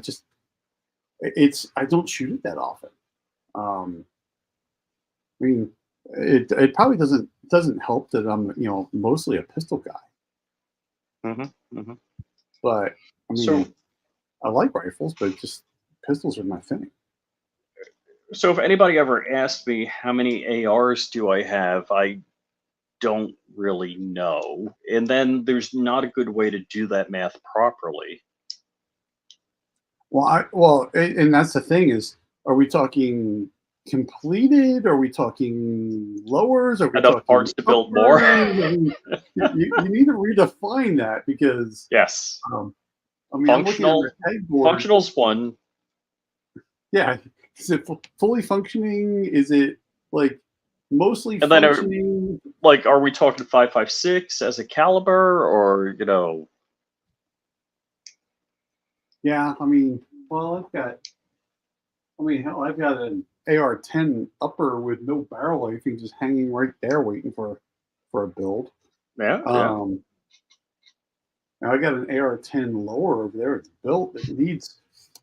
I don't shoot it that often. Um, I mean, it probably doesn't help that I'm mostly a pistol guy, Hmm, hmm. but I So mean I like rifles, but just pistols are my thing. so if anybody ever asked me how many ARs do I have, I don't really know. And then there's not a good way to do that math properly. And that's the thing is, are we talking completed? Are we talking lowers? Are we Enough talking parts to build more. uppers? I mean, you need to redefine that because, Yes. um, I mean, I'm looking at my Functional. pegboard. Functional's one. Yeah, is it fully functioning? Is it like mostly And then functioning? like, are we talking 5.56 as a caliber, or Yeah, I mean, well, hell, I've got an AR-10 upper with no barrel or anything, just hanging right there, waiting for a build. yeah, yeah. Um, and I got an AR-10 lower over there. It's built. It needs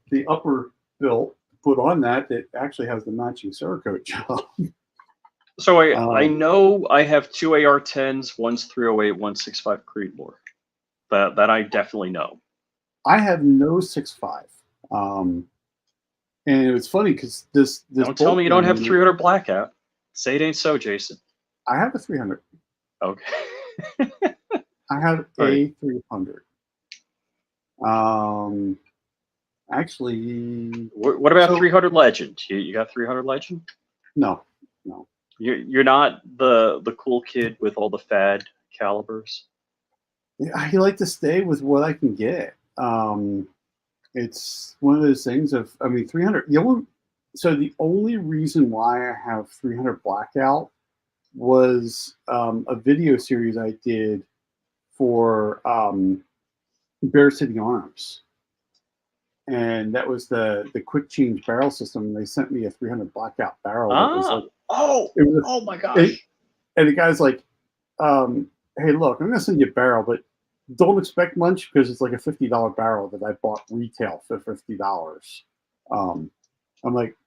the upper built put on that. That actually has the matching Cerakote job. So I Um, know I have two AR-10s. One's 308, one's 6.5 Creedmoor. That I definitely know. I have no 6.5. Um, and it was funny because this Don't tell me bolt you don't have gun, 300 blackout. Say it ain't so, Jason. I have a 300. Okay. I have All right. a 300. Um, actually, What about so 300 Legend? You got 300 Legend? no, no. You're not the cool kid with all the fad calibers. I like to stay with what I can get. It's one of those things of, I mean, 300. The only reason why I have 300 blackout was a video series I did for Bear City Arms, and that was the quick change barrel system. They sent me a 300 blackout barrel that was like Ah. Oh. it was Oh my it, gosh. and the guy's like, hey, look, I'm gonna send you a barrel, but don't expect much because it's like a $50 barrel that I bought retail for $50. Um, I'm like,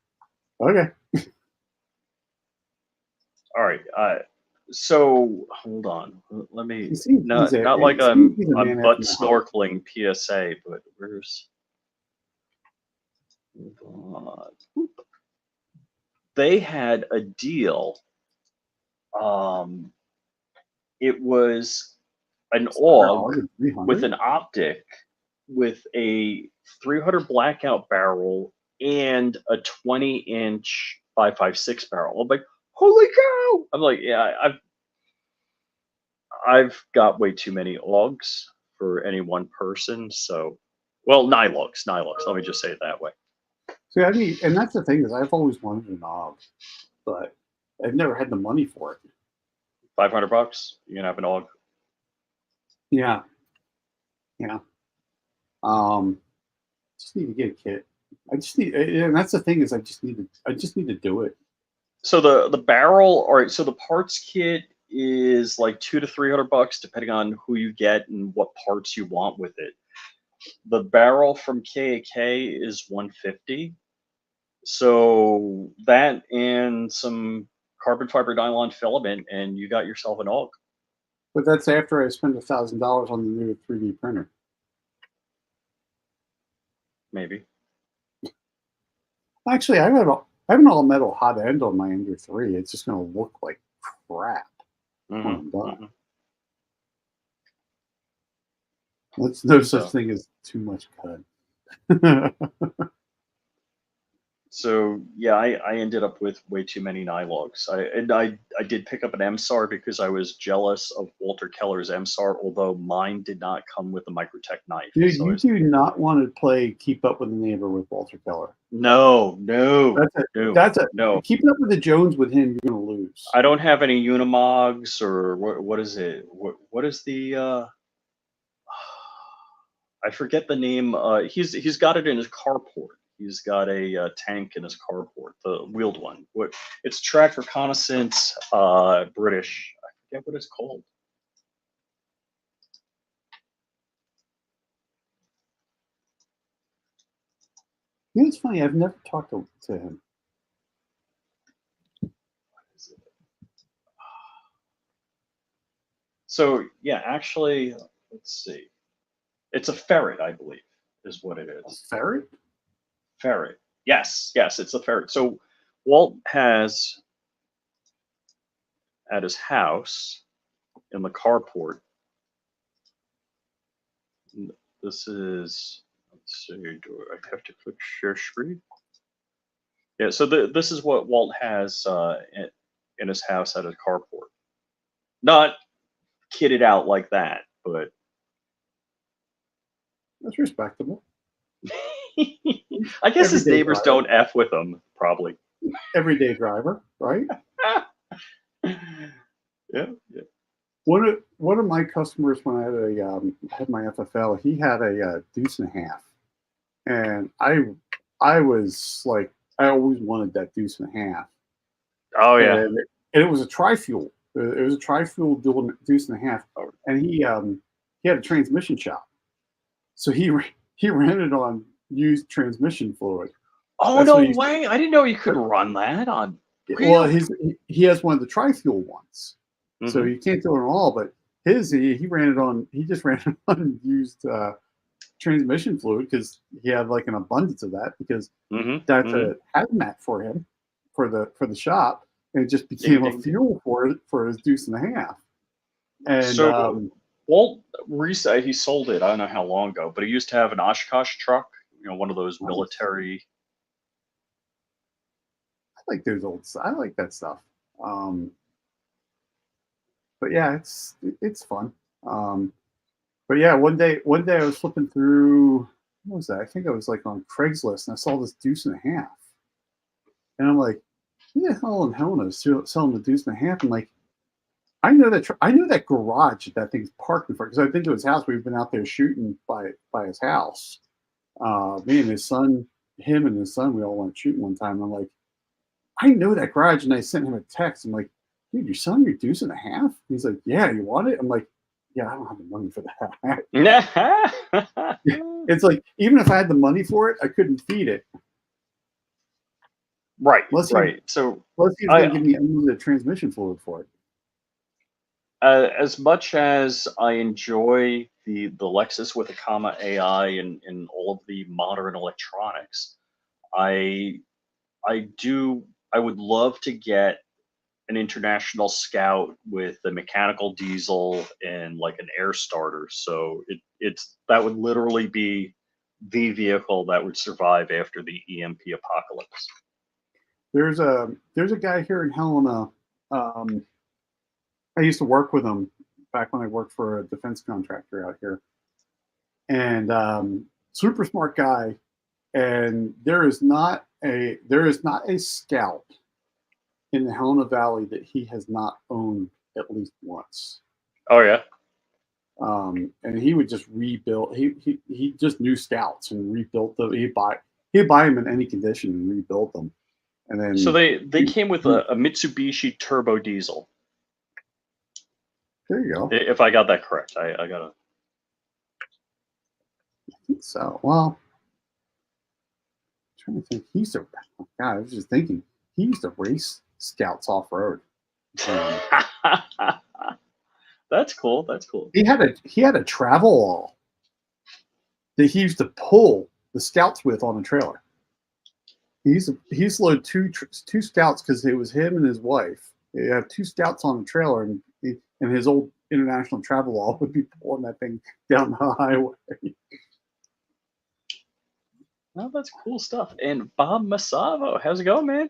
okay. All right. So hold on. Let me not like He seems he's a I'm man butt after my heart. snorkeling PSA, but where's hold on. They had a deal. Um, it was an AUG $1 with 300. an optic with a 300 blackout barrel and a 20-inch 5.56 barrel. I'm like, holy cow! I'm like, yeah, I've got way too many AUGs for any one person. So, well, Nylogs. Let me just say it that way. See, I mean, and that's the thing is I've always wanted a knob, but I've never had the money for it. $500, you can have an AUG. Yeah, yeah. Um, just need to get a kit. And that's the thing is I just need to do it. So the barrel, all right. So the parts kit is like $200 to $300, depending on who you get and what parts you want with it. The barrel from KAK is 150. So that and some carbon fiber nylon filament, and you got yourself an AUG, But that's after I spend $1,000 on the new 3D printer. maybe. Actually, I have an all metal hot end on my Ender 3. It's just going to look like crap when I'm done. There's no such thing as too much cut. So yeah, I ended up with way too many Nylogs. I did pick up an MSAR because I was jealous of Walter Keller's MSAR, although mine did not come with a Microtech knife. Dude, So you do not want to play Keep Up with the Neighbor with Walter Keller. no, That's a no. Keeping Up with the Jones with him, you're going to lose. I don't have any Unimogs or what is it? What is the I forget the name. He's got it in his carport. He's got a tank in his carport, the wheeled one. It's track reconnaissance, British. I forget what it's called. You know, it's funny. I've never talked to him. So yeah, actually, let's see. It's a ferret, I believe, is what it A is. ferret? Ferret. Yes, it's a ferret. So Walt has at his house in the carport. This is. Let's see. Do I have to click share screen? Yeah. So this is what Walt has in his house at his carport. Not kitted out like that, but That's respectable. I guess his Everyday neighbors driver. don't F with him, probably. Everyday driver, right? Yeah. One of my customers when I had my FFL, he had a deuce and a half, and I was like, I always wanted that deuce and a half. Oh yeah. And it was a tri-fuel. It was a tri-fuel deuce and a half, Oh. and he had a transmission shop, so he ran it on used transmission fluid. Oh That's no what way! I didn't know you could run that on. Well, Really? he has one of the tri-fuel ones, so Mhm. you can't do it all. But his he ran it on. He just ran it on used transmission fluid because he had like an abundance of that because Mhm. that's Mhm. a hazmat for him for the shop, and it just Ding became a ding ding. fuel for his deuce and a half. And So Walt he sold it. I don't know how long ago, but he used to have an Oshkosh truck. You know, one of those military. I like those old. I like that stuff. But yeah, it's fun. But yeah, one day I was flipping through. What was that? I think I was like on Craigslist, and I saw this deuce and a half, and I'm like, "Who the hell in Helena is selling the deuce and a half?" And like, I know that garage that thing's parked in front because I've been to his house. We've been out there shooting by his house. Me and his son, him and his son, we all went shooting one time. I'm like, I know that garage, and I sent him a text. I'm like, dude, you're selling your deuce and a half? He's like, yeah, you want it? I'm like, yeah, I don't have the money for that. It's like, even if I had the money for it, I couldn't feed it. Right. Unless he was going to I give me unlimited transmission fluid for it. as much as I enjoy the Lexus with a comma AI and all of the modern electronics, I I would love to get an international scout with a mechanical diesel and like an air starter. So it's that would literally be the vehicle that would survive after the EMP apocalypse. There's a guy here in Helena. I used to work with him back when I worked for a defense contractor out here, and super smart guy. And there is not a scout in the Helena Valley that he has not owned at least once. Oh yeah. And he would just rebuild. He just knew scouts and rebuilt them. He'd buy them in any condition and rebuild them. And then So they came with a Mitsubishi turbo diesel. there you go. If I got that correct, I gotta. I think so. Well, I'm trying to think. He used to. Oh God, I was just thinking. He used to race scouts off road. That's cool. That's cool. He had a travel all that he used to pull the scouts with on a trailer. He used to load two scouts because it was him and his wife. He had two scouts on a trailer, and his old international travel all would be pulling that thing down the highway. Oh, that's cool stuff. And Bob Masavo, how's it going, man?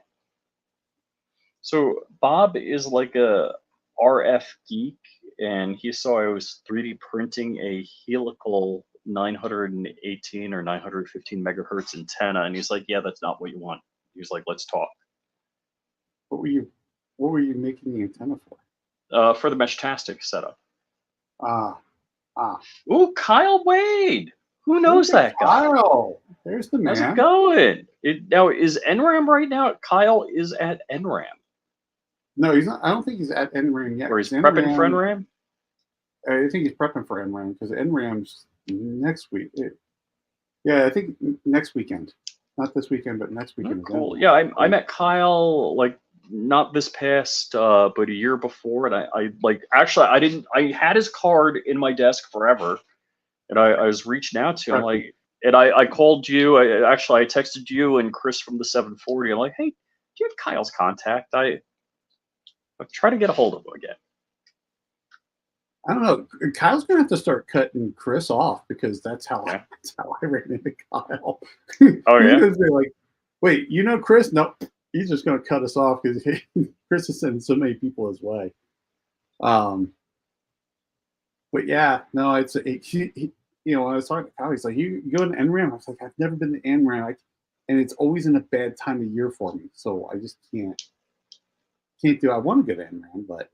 So Bob is like a RF geek, and he saw I was 3D printing a helical 918 or 915 megahertz antenna, and he's like, "Yeah, that's not what you want." He's like, "Let's talk." What were you making the antenna for? For the Meshtastic setup. Ah. Ooh, Kyle Wade. Who knows Look at that guy? Kyle. There's the How's it man. going? Now is NRAM right now? Kyle is at NRAM, No, he's not. I don't think he's at NRAM yet. or he's 'cause prepping for NRAM. I think he's prepping for NRAM because NRAM's next week. Yeah, I think next weekend. Not this weekend, but next weekend. is Cool. NRAM. Yeah, I met Kyle like not this past, but a year before, and I like actually I had his card in my desk forever, and I was reaching out to him like, and I called you. I texted you and Chris from the 740. I'm like, hey, do you have Kyle's contact? I'm trying to get a hold of him again. I don't know. Kyle's gonna have to start cutting Chris off because that's how I ran into Kyle. Oh yeah. He's gonna be like, wait, you know Chris? Nope. He's just gonna cut us off because Chris is sending so many people his way. But yeah, no, when I was talking to Kyle, he's like, you go to NRAM? I was like, I've never been to NRAM, and it's always in a bad time of year for me, so I just can't do. I want to go to NRAM, but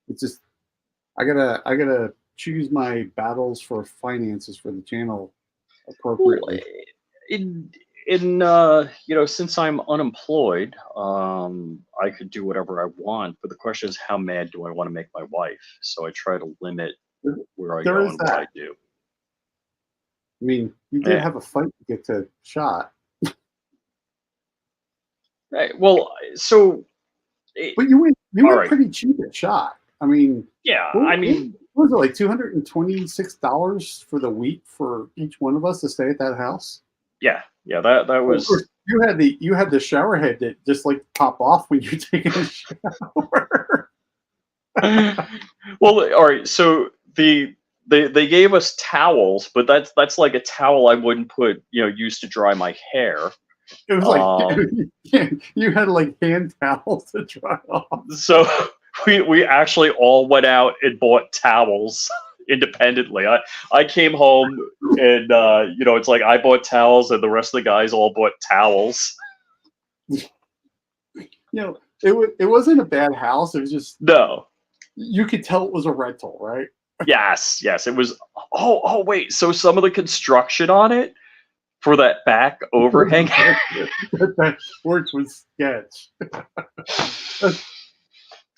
it's just I gotta choose my battles for finances for the channel appropriately. In since I'm unemployed, I could do whatever I want. But the question is, how mad do I want to make my wife? So I try to limit where I There go is and what I do. I mean, you did have a fight to get to shot. Right. Well, so. But you went right. pretty cheap at shot. I mean, yeah. what was it like $226 for the week for each one of us to stay at that house? Yeah. That was. You had the shower head that just like pop off when you're taking a shower. Well, all right. So they gave us towels, but that's like a towel I wouldn't use to dry my hair. It was like you had like hand towels to dry off. So we actually all went out and bought towels independently. I came home and it's like I bought towels and the rest of the guys all bought towels. It wasn't a bad house. It was just no. You could tell it was a rental, right? Yes, it was. Oh wait. So some of the construction on it for that back overhang that works with sketch.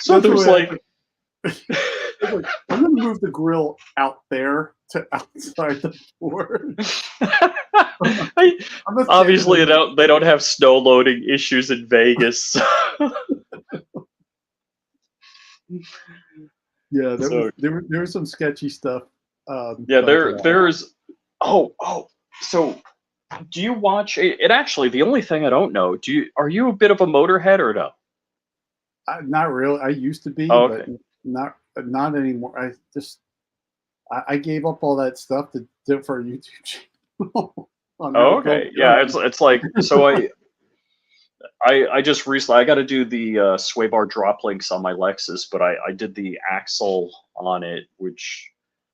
So there's like I'm gonna move the grill out there to outside the door. Obviously, they don't have snow loading issues in Vegas. Yeah, there was some sketchy stuff. There's. So do you watch it? Actually, the only thing I don't know, are you a bit of a Motorhead or no? Not really. I used to be, but not anymore. I gave up all that stuff to do it for a YouTube channel. Okay. Yeah, it's like so I just recently I got to do the sway bar drop links on my Lexus, but I did the axle on it, which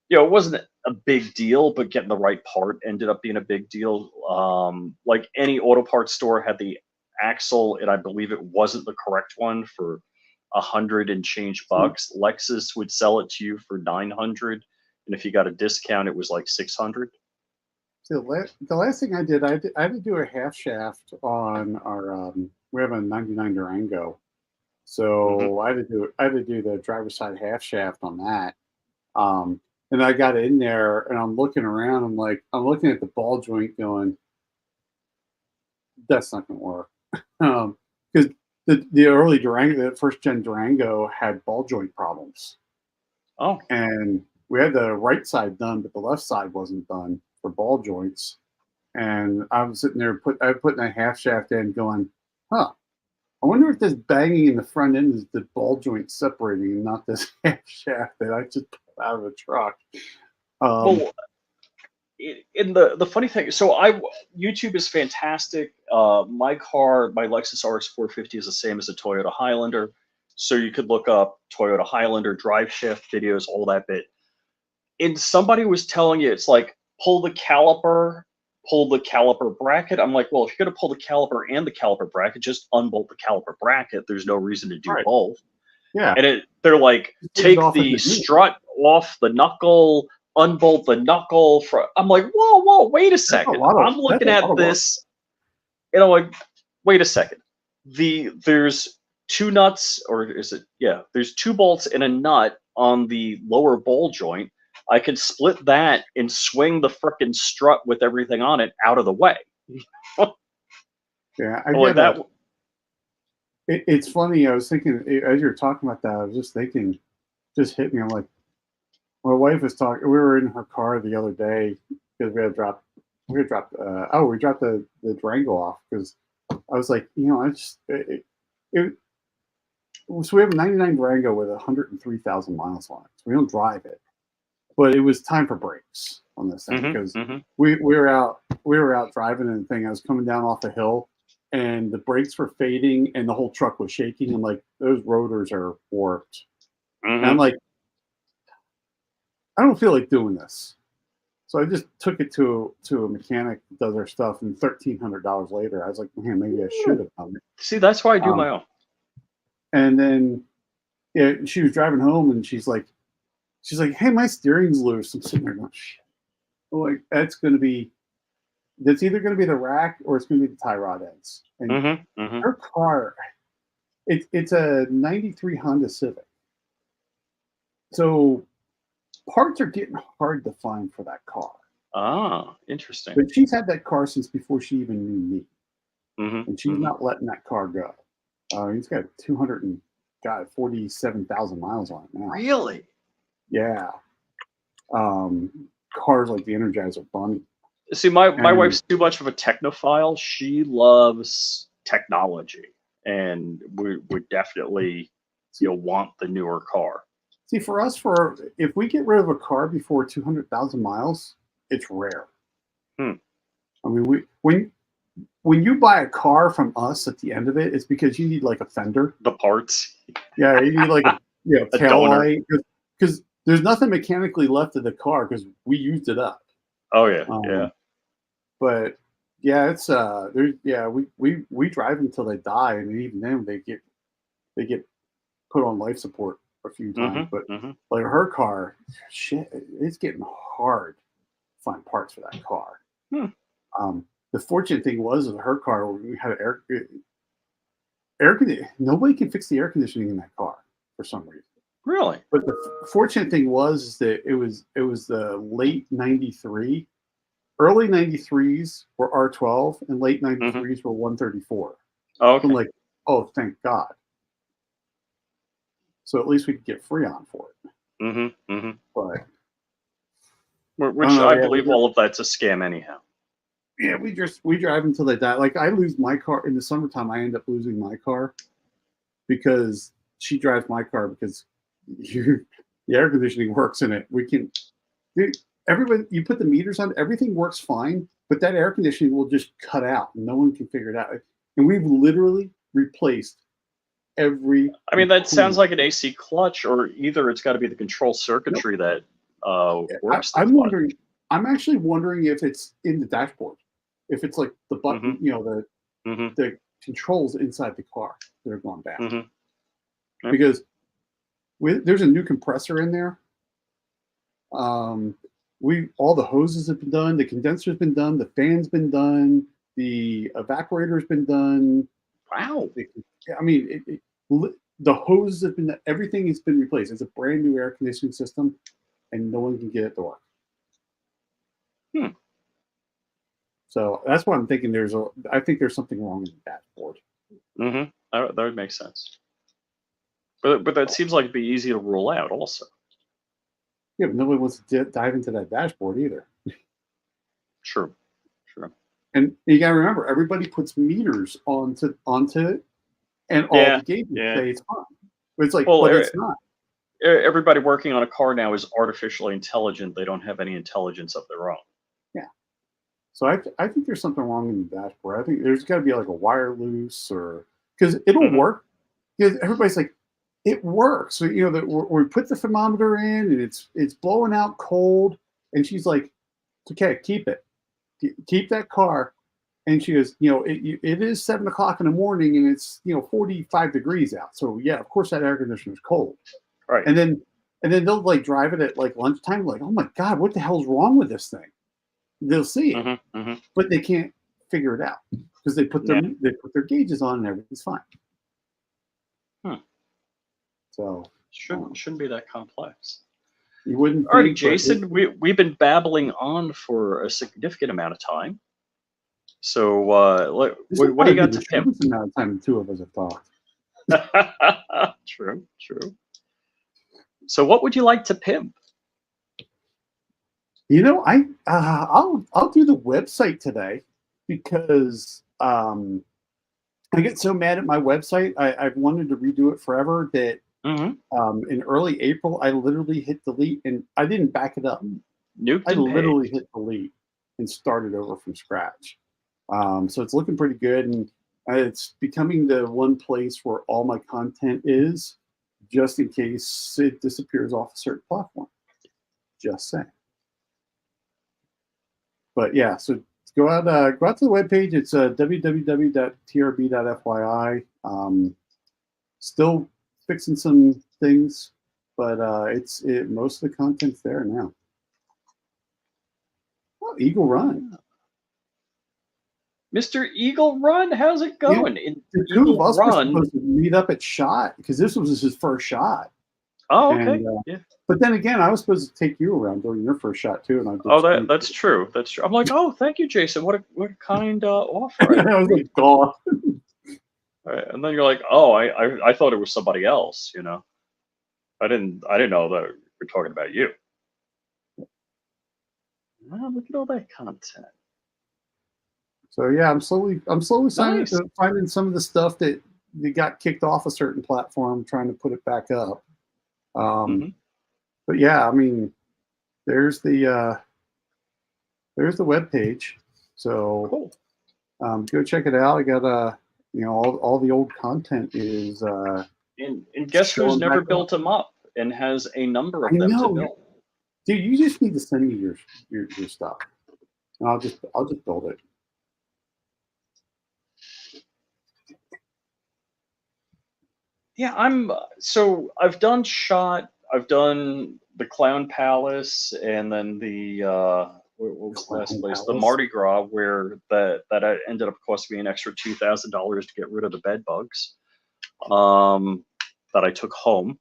it wasn't a big deal, but getting the right part ended up being a big deal. Like any auto parts store had the axle, and I believe it wasn't the correct one for $100 and change bucks. Lexus would sell it to you for $900, and if you got a discount, it was like $600. So the last thing I had to do a half shaft on our. We have a '99 Durango, Hmm. so I had to do the driver's side half shaft on that. And I got in there and I'm looking around. I'm looking at the ball joint, going, "That's not going to work," because the early Durango, the first gen Durango, had ball joint problems, Oh, and we had the right side done, but the left side wasn't done for ball joints. And I was sitting there, putting a half shaft in, going, "Huh, I wonder if this banging in the front end is the ball joint separating and not this half shaft that I just put out of the truck." Um, well, in the funny thing, so I YouTube is fantastic. My car, my Lexus RX 450 is the same as a Toyota Highlander, so you could look up Toyota Highlander drive shaft videos, all that bit. And somebody was telling you it's like pull the caliper bracket. I'm like, well, if you're gonna pull the caliper and the caliper bracket, just unbolt the caliper bracket. There's no reason to do right. both. Yeah. And they're like, Just take it take off at the the knee. strut off the knuckle, unbolt the knuckle. I'm like, whoa, wait a second. I'm That's looking a lot at of work. this, and I'm like, wait a second. There's two nuts, or is it? Yeah, there's two bolts and a nut on the lower ball joint. I can split that and swing the frickin' strut with everything on it out of the way. I'm Yeah, I like get that. it's funny. I was thinking as you were talking about that, I was just thinking, just hit me. I'm like, my wife was talking. We were in her car the other day because we had dropped, we dropped the Durango off because I was like, I just, it, so we have a '99 Durango with 103,000 miles on it. So we don't drive it, but it was time for brakes on this thing Hmm. because Hmm. we were out driving and the thing. I was coming down off the hill, and the brakes were fading, and the whole truck was shaking. I'm like, those rotors are warped, and I'm Hmm. like, I don't feel like doing this. So I just took it to a mechanic that does our stuff, and $1,300 later, I was like, man, maybe I should have done it. See, that's why I do Um, my own. and then she was driving home, and she's like, hey, my steering's loose. I'm sitting there going, shit. I'm like, that's either going to be the rack or it's going to be the tie rod ends. And Hmm. Hmm. her car, it's a '93 Honda Civic, so parts are getting hard to find for that car. Ah, interesting. But she's had that car since before she even knew me, Hmm. and she's Hmm. not letting that car go. He's got 247,000 miles on it now. Really? Yeah. Cars like the Energizer Bunny. See, my And wife's too much of a technophile. She loves technology, and we would definitely, see, want the newer car. see, for us, for if we get rid of a car before 200,000 miles, it's rare. Hmm. I mean, when you buy a car from us at the end of it, it's because you need like a fender. The parts, Yeah, you need like a a tail donor. light because there's nothing mechanically left of the car because we used it up. Oh yeah, yeah. Um, but yeah, it's there. Yeah, we drive until they die, and even then they get put on life support a few times. Hmm. But Hmm. like her car, shit, it's getting hard to find parts for that car. Hmm. The fortunate thing was with her car, we had air nobody can fix the air conditioning in that car for some reason. Really? But the fortunate thing was is that it was the late '93. Early '93s were R12 and late Hmm. '93s were 134. Oh, So I'm okay. like, oh, thank God. So at least we could get Freon for it. Hmm. Hmm. But I don't Which know. I Yeah, believe all of that's a scam anyhow. we drive until they die. Like I lose my car in the summertime. I end up losing my car because she drives my car because the air conditioning works in it. We can dude, everybody. You put the meters on, everything works fine, but that air conditioning will just cut out. No one can figure it out. And we've literally replaced every I mean, that sounds component. like an AC clutch, or either it's got to be the control Nope. circuitry that works the I'm clutch. wondering. I'm actually wondering if it's in the dashboard, if it's like the Hmm. button, Hmm. the controls inside the car that are going bad. Hmm. Yep. Because there's a new compressor in there. Um, all the hoses have been done, the condenser's been done, the fan's been done, the evaporator's been done. Wow. I mean, the hoses have been, everything has been replaced. It's a brand new air conditioning system, and no one can get it to work. Hmm. So that's why I'm thinking I think there's something wrong with the dashboard. Mm-hmm. That would make sense. But that seems like it'd be easy to rule out also. Yeah, but nobody wants to dive into that dashboard either. True. True. And you got to remember, everybody puts meters onto it, and all Yeah. the gauges Yeah. say it's fine. But it's like, Well, but it's not. everybody working on a car now is artificially intelligent. They don't have any intelligence of their own. Yeah. So I think there's something wrong in the dashboard. I think there's got to be like a wire loose, or because it'll work. Because everybody's like, it works. So we put the thermometer in, and it's blowing out cold, and she's like, okay, keep it, keep that car. And she goes, it is 7 o'clock in the morning, and it's 45 degrees out. So yeah, of course that air conditioner is cold. Right. And then they'll like drive it at like lunchtime, like, oh my God, what the hell's wrong with this thing? They'll see it, but they can't figure it out because they put their gauges on and everything's fine. So shouldn't be that complex. You wouldn't. All right, Jason, we've been babbling on for a significant amount of time. So what do you got to pimp? This amount of time the two of us have talked. True. So what would you like to pimp? I'll do the website today because I get so mad at my website. I've wanted to redo it forever that in early April I literally hit delete, and I didn't back it up. I literally hit delete and started over from scratch. So it's looking pretty good, and it's becoming the one place where all my content is, just in case it disappears off a certain platform. Just saying. But yeah, so go out to the webpage. It's www.trb.fyi. Still fixing some things, but most of the content's there now. Oh, Eagle Run. Mr. Eagle Run, how's it going? Yeah, the two of us were supposed to meet up at SHOT because this was his first SHOT. Oh, okay. Yeah. But then again, I was supposed to take you around during your first SHOT too, and I did. Oh, that's true. That's true. I'm like, oh, thank you, Jason. What a kind offer. I was like, God. Right. And then you're like, oh, I thought it was somebody else. I didn't know that we're talking about you. Oh, look at all that content. So yeah, I'm slowly finding some of the stuff that got kicked off a certain platform, trying to put it back up. But yeah, I mean, there's the web page. So cool. Go check it out. I got all the old content is. And guess who's never built them up and has a number of them to build. Dude, you just need to send me your stuff, and I'll just build it. Yeah, I've done SHOT, I've done the Clown Palace, and then the what was the last place? The Mardi Gras, where that ended up costing me an extra $2,000 to get rid of the bed bugs that I took home.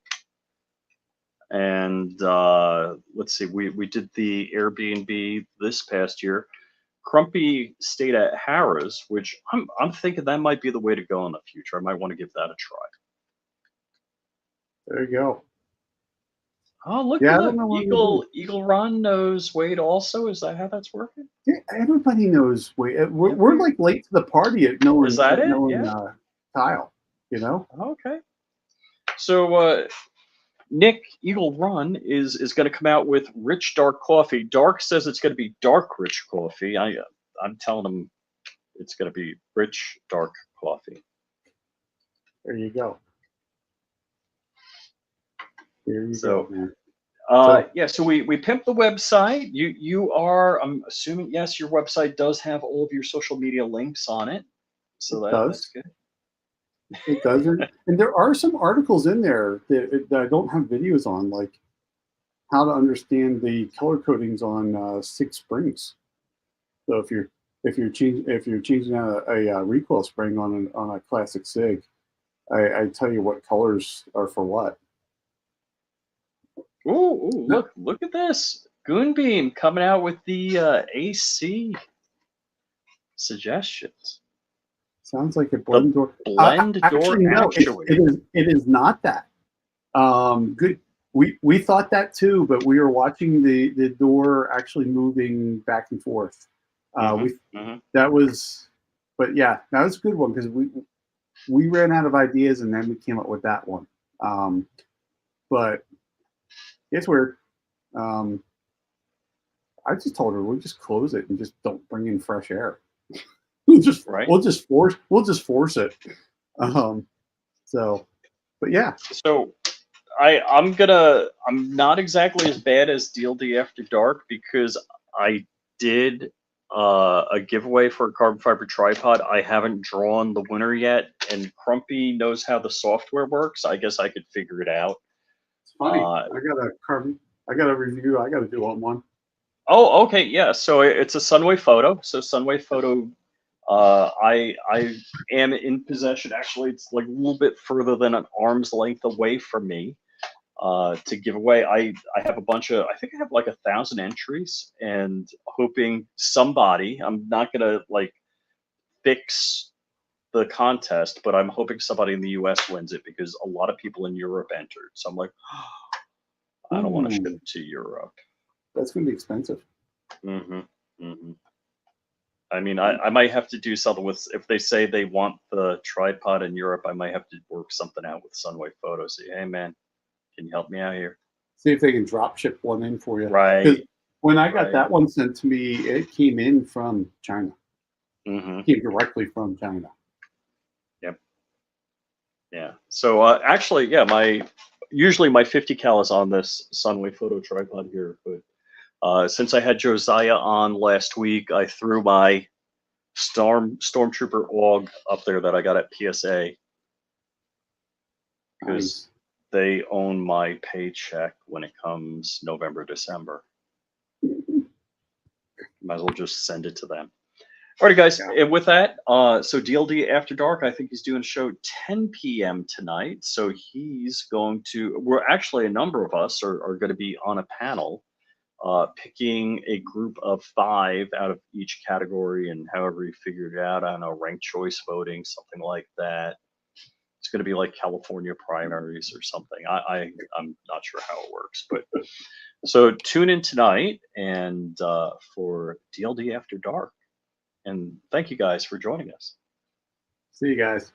And let's see, we did the Airbnb this past year. Crumpy stayed at Harrah's, which I'm thinking that might be the way to go in the future. I might want to give that a try. There you go. Oh, look at that. Eagle Run knows Wade also. Is that how that's working? Yeah, everybody knows Wade. We're like late to the party at knowing. Is that it? Yeah. Kyle, Okay. So Nick Eagle Run is going to come out with rich dark coffee. Dark says it's going to be dark rich coffee. I'm telling him it's going to be rich dark coffee. There you go. So we pimp the website. You are, I'm assuming, yes, your website does have all of your social media links on it. So that's good. It doesn't. And there are some articles in there that I don't have videos on. Like how to understand the color codings on SIG springs. So if you're changing out a recoil spring on a classic SIG, I tell you what colors are for what. Ooh, look at this. Goonbeam coming out with the AC suggestions. Sounds like a blend door. Blend door Actually, no, actuator. it is not that. Good. We thought that too, but we were watching the door actually moving back and forth. That was, but yeah, that was a good one because we ran out of ideas and then we came up with that one. But it's weird. I just told her we'll just close it and just don't bring in fresh air. we'll just force it. So, but yeah. So I'm not exactly as bad as DLD After Dark because I did a giveaway for a carbon fiber tripod. I haven't drawn the winner yet, and Crumpy knows how the software works. I guess I could figure it out. It's funny. I got a review I got to do on one. Oh, okay, yeah. So it's a Sunway Photo. So Sunway Photo, I am in possession. Actually, it's like a little bit further than an arm's length away from me. To give away, I have a bunch of, I think I have like 1,000 entries, and hoping somebody, I'm not gonna like fix the contest, but I'm hoping somebody in the US wins it because a lot of people in Europe entered. So I'm like, I don't want to ship to Europe. That's gonna be expensive. I mean, I might have to do something with, if they say they want the tripod in Europe, I might have to work something out with Sunway Photos. Say, hey man, can you help me out here? See if they can drop ship one in for you. Right. When I got that one sent to me, it came in from China. It came directly from China. Yep. Yeah. So actually, yeah, usually my 50 cal is on this Sunway Photo tripod here, but since I had Josiah on last week, I threw my Stormtrooper AUG up there that I got at PSA because they own my paycheck when it comes November, December. Might as well just send it to them. Alrighty, guys. Yeah. And with that, so DLD After Dark, I think he's doing a show 10 p.m. tonight. So he's going to, we're actually, a number of us are going to be on a panel picking a group of 5 out of each category, and however he figured it out, I don't know, ranked choice voting, something like that. It's going to be like California primaries or something. I'm not sure how it works, but so tune in tonight and for DLD After Dark. And thank you guys for joining us. See you guys.